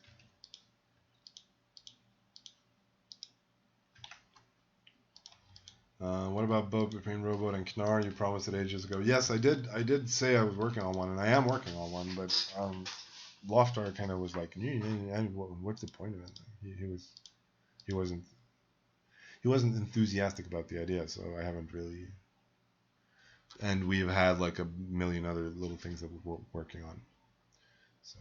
What about boat between Rowboat and Knar? You promised it ages ago. Yes, I did. I did say I was working on one, and I am working on one. But Loftar kind of was like, "What's the point of it?" He wasn't enthusiastic about the idea, so I haven't really. And we've had like a million other little things that we're working on. So,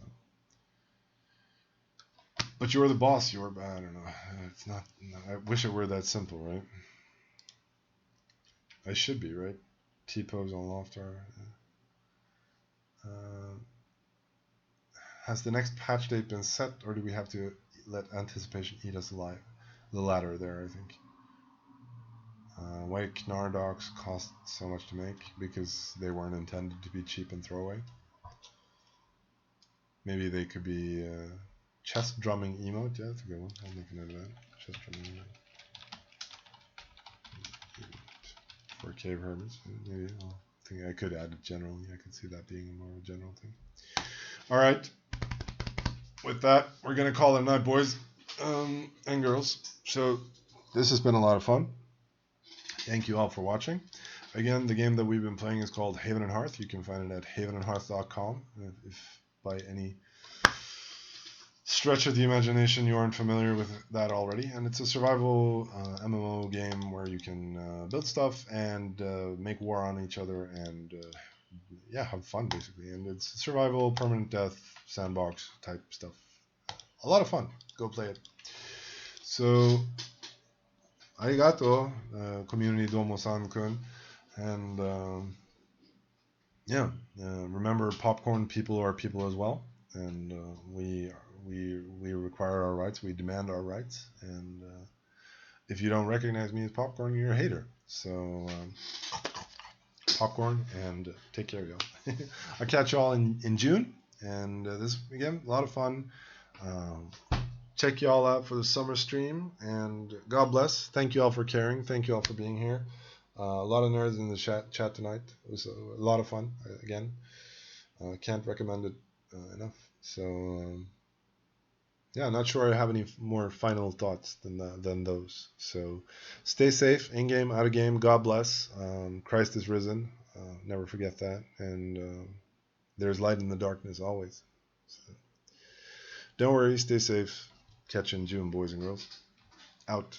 but you're the boss. I don't know. It's not. I wish it were that simple, right? I should be, right? T-pose on Loftar. Has the next patch date been set, or do we have to let anticipation eat us alive? The latter there, I think. White Knardogs cost so much to make because they weren't intended to be cheap and throwaway. Maybe they could be chest drumming emote. Yeah, that's a good one. I'll make a note of that. Chest drumming emote. For cave hermits. Maybe I think I could add it generally. I could see that being more of a general thing. Alright. With that, we're going to call it a night, boys and girls. So, this has been a lot of fun. Thank you all for watching. Again, the game that we've been playing is called Haven and Hearth. You can find it at havenandhearth.com. If by any stretch of the imagination you aren't familiar with that already. And it's a survival MMO game where you can build stuff and make war on each other and yeah, have fun basically. And it's survival, permanent death, sandbox type stuff. A lot of fun. Go play it. So, arigato, community domo-san kun. And yeah, remember, popcorn people are people as well. And we require our rights. We demand our rights. And if you don't recognize me as popcorn, you're a hater. So popcorn, and take care, y'all. I'll catch y'all in June. And this, again, a lot of fun. Check y'all out for the summer stream. And God bless. Thank you all for caring. Thank you all for being here. A lot of nerds in the chat tonight. It was a lot of fun. Again, can't recommend it enough. So yeah, not sure I have any more final thoughts than those. So stay safe, in game, out of game. God bless. Christ is risen. Never forget that. And there's light in the darkness always. So, don't worry. Stay safe. Catch you in June, boys and girls. Out.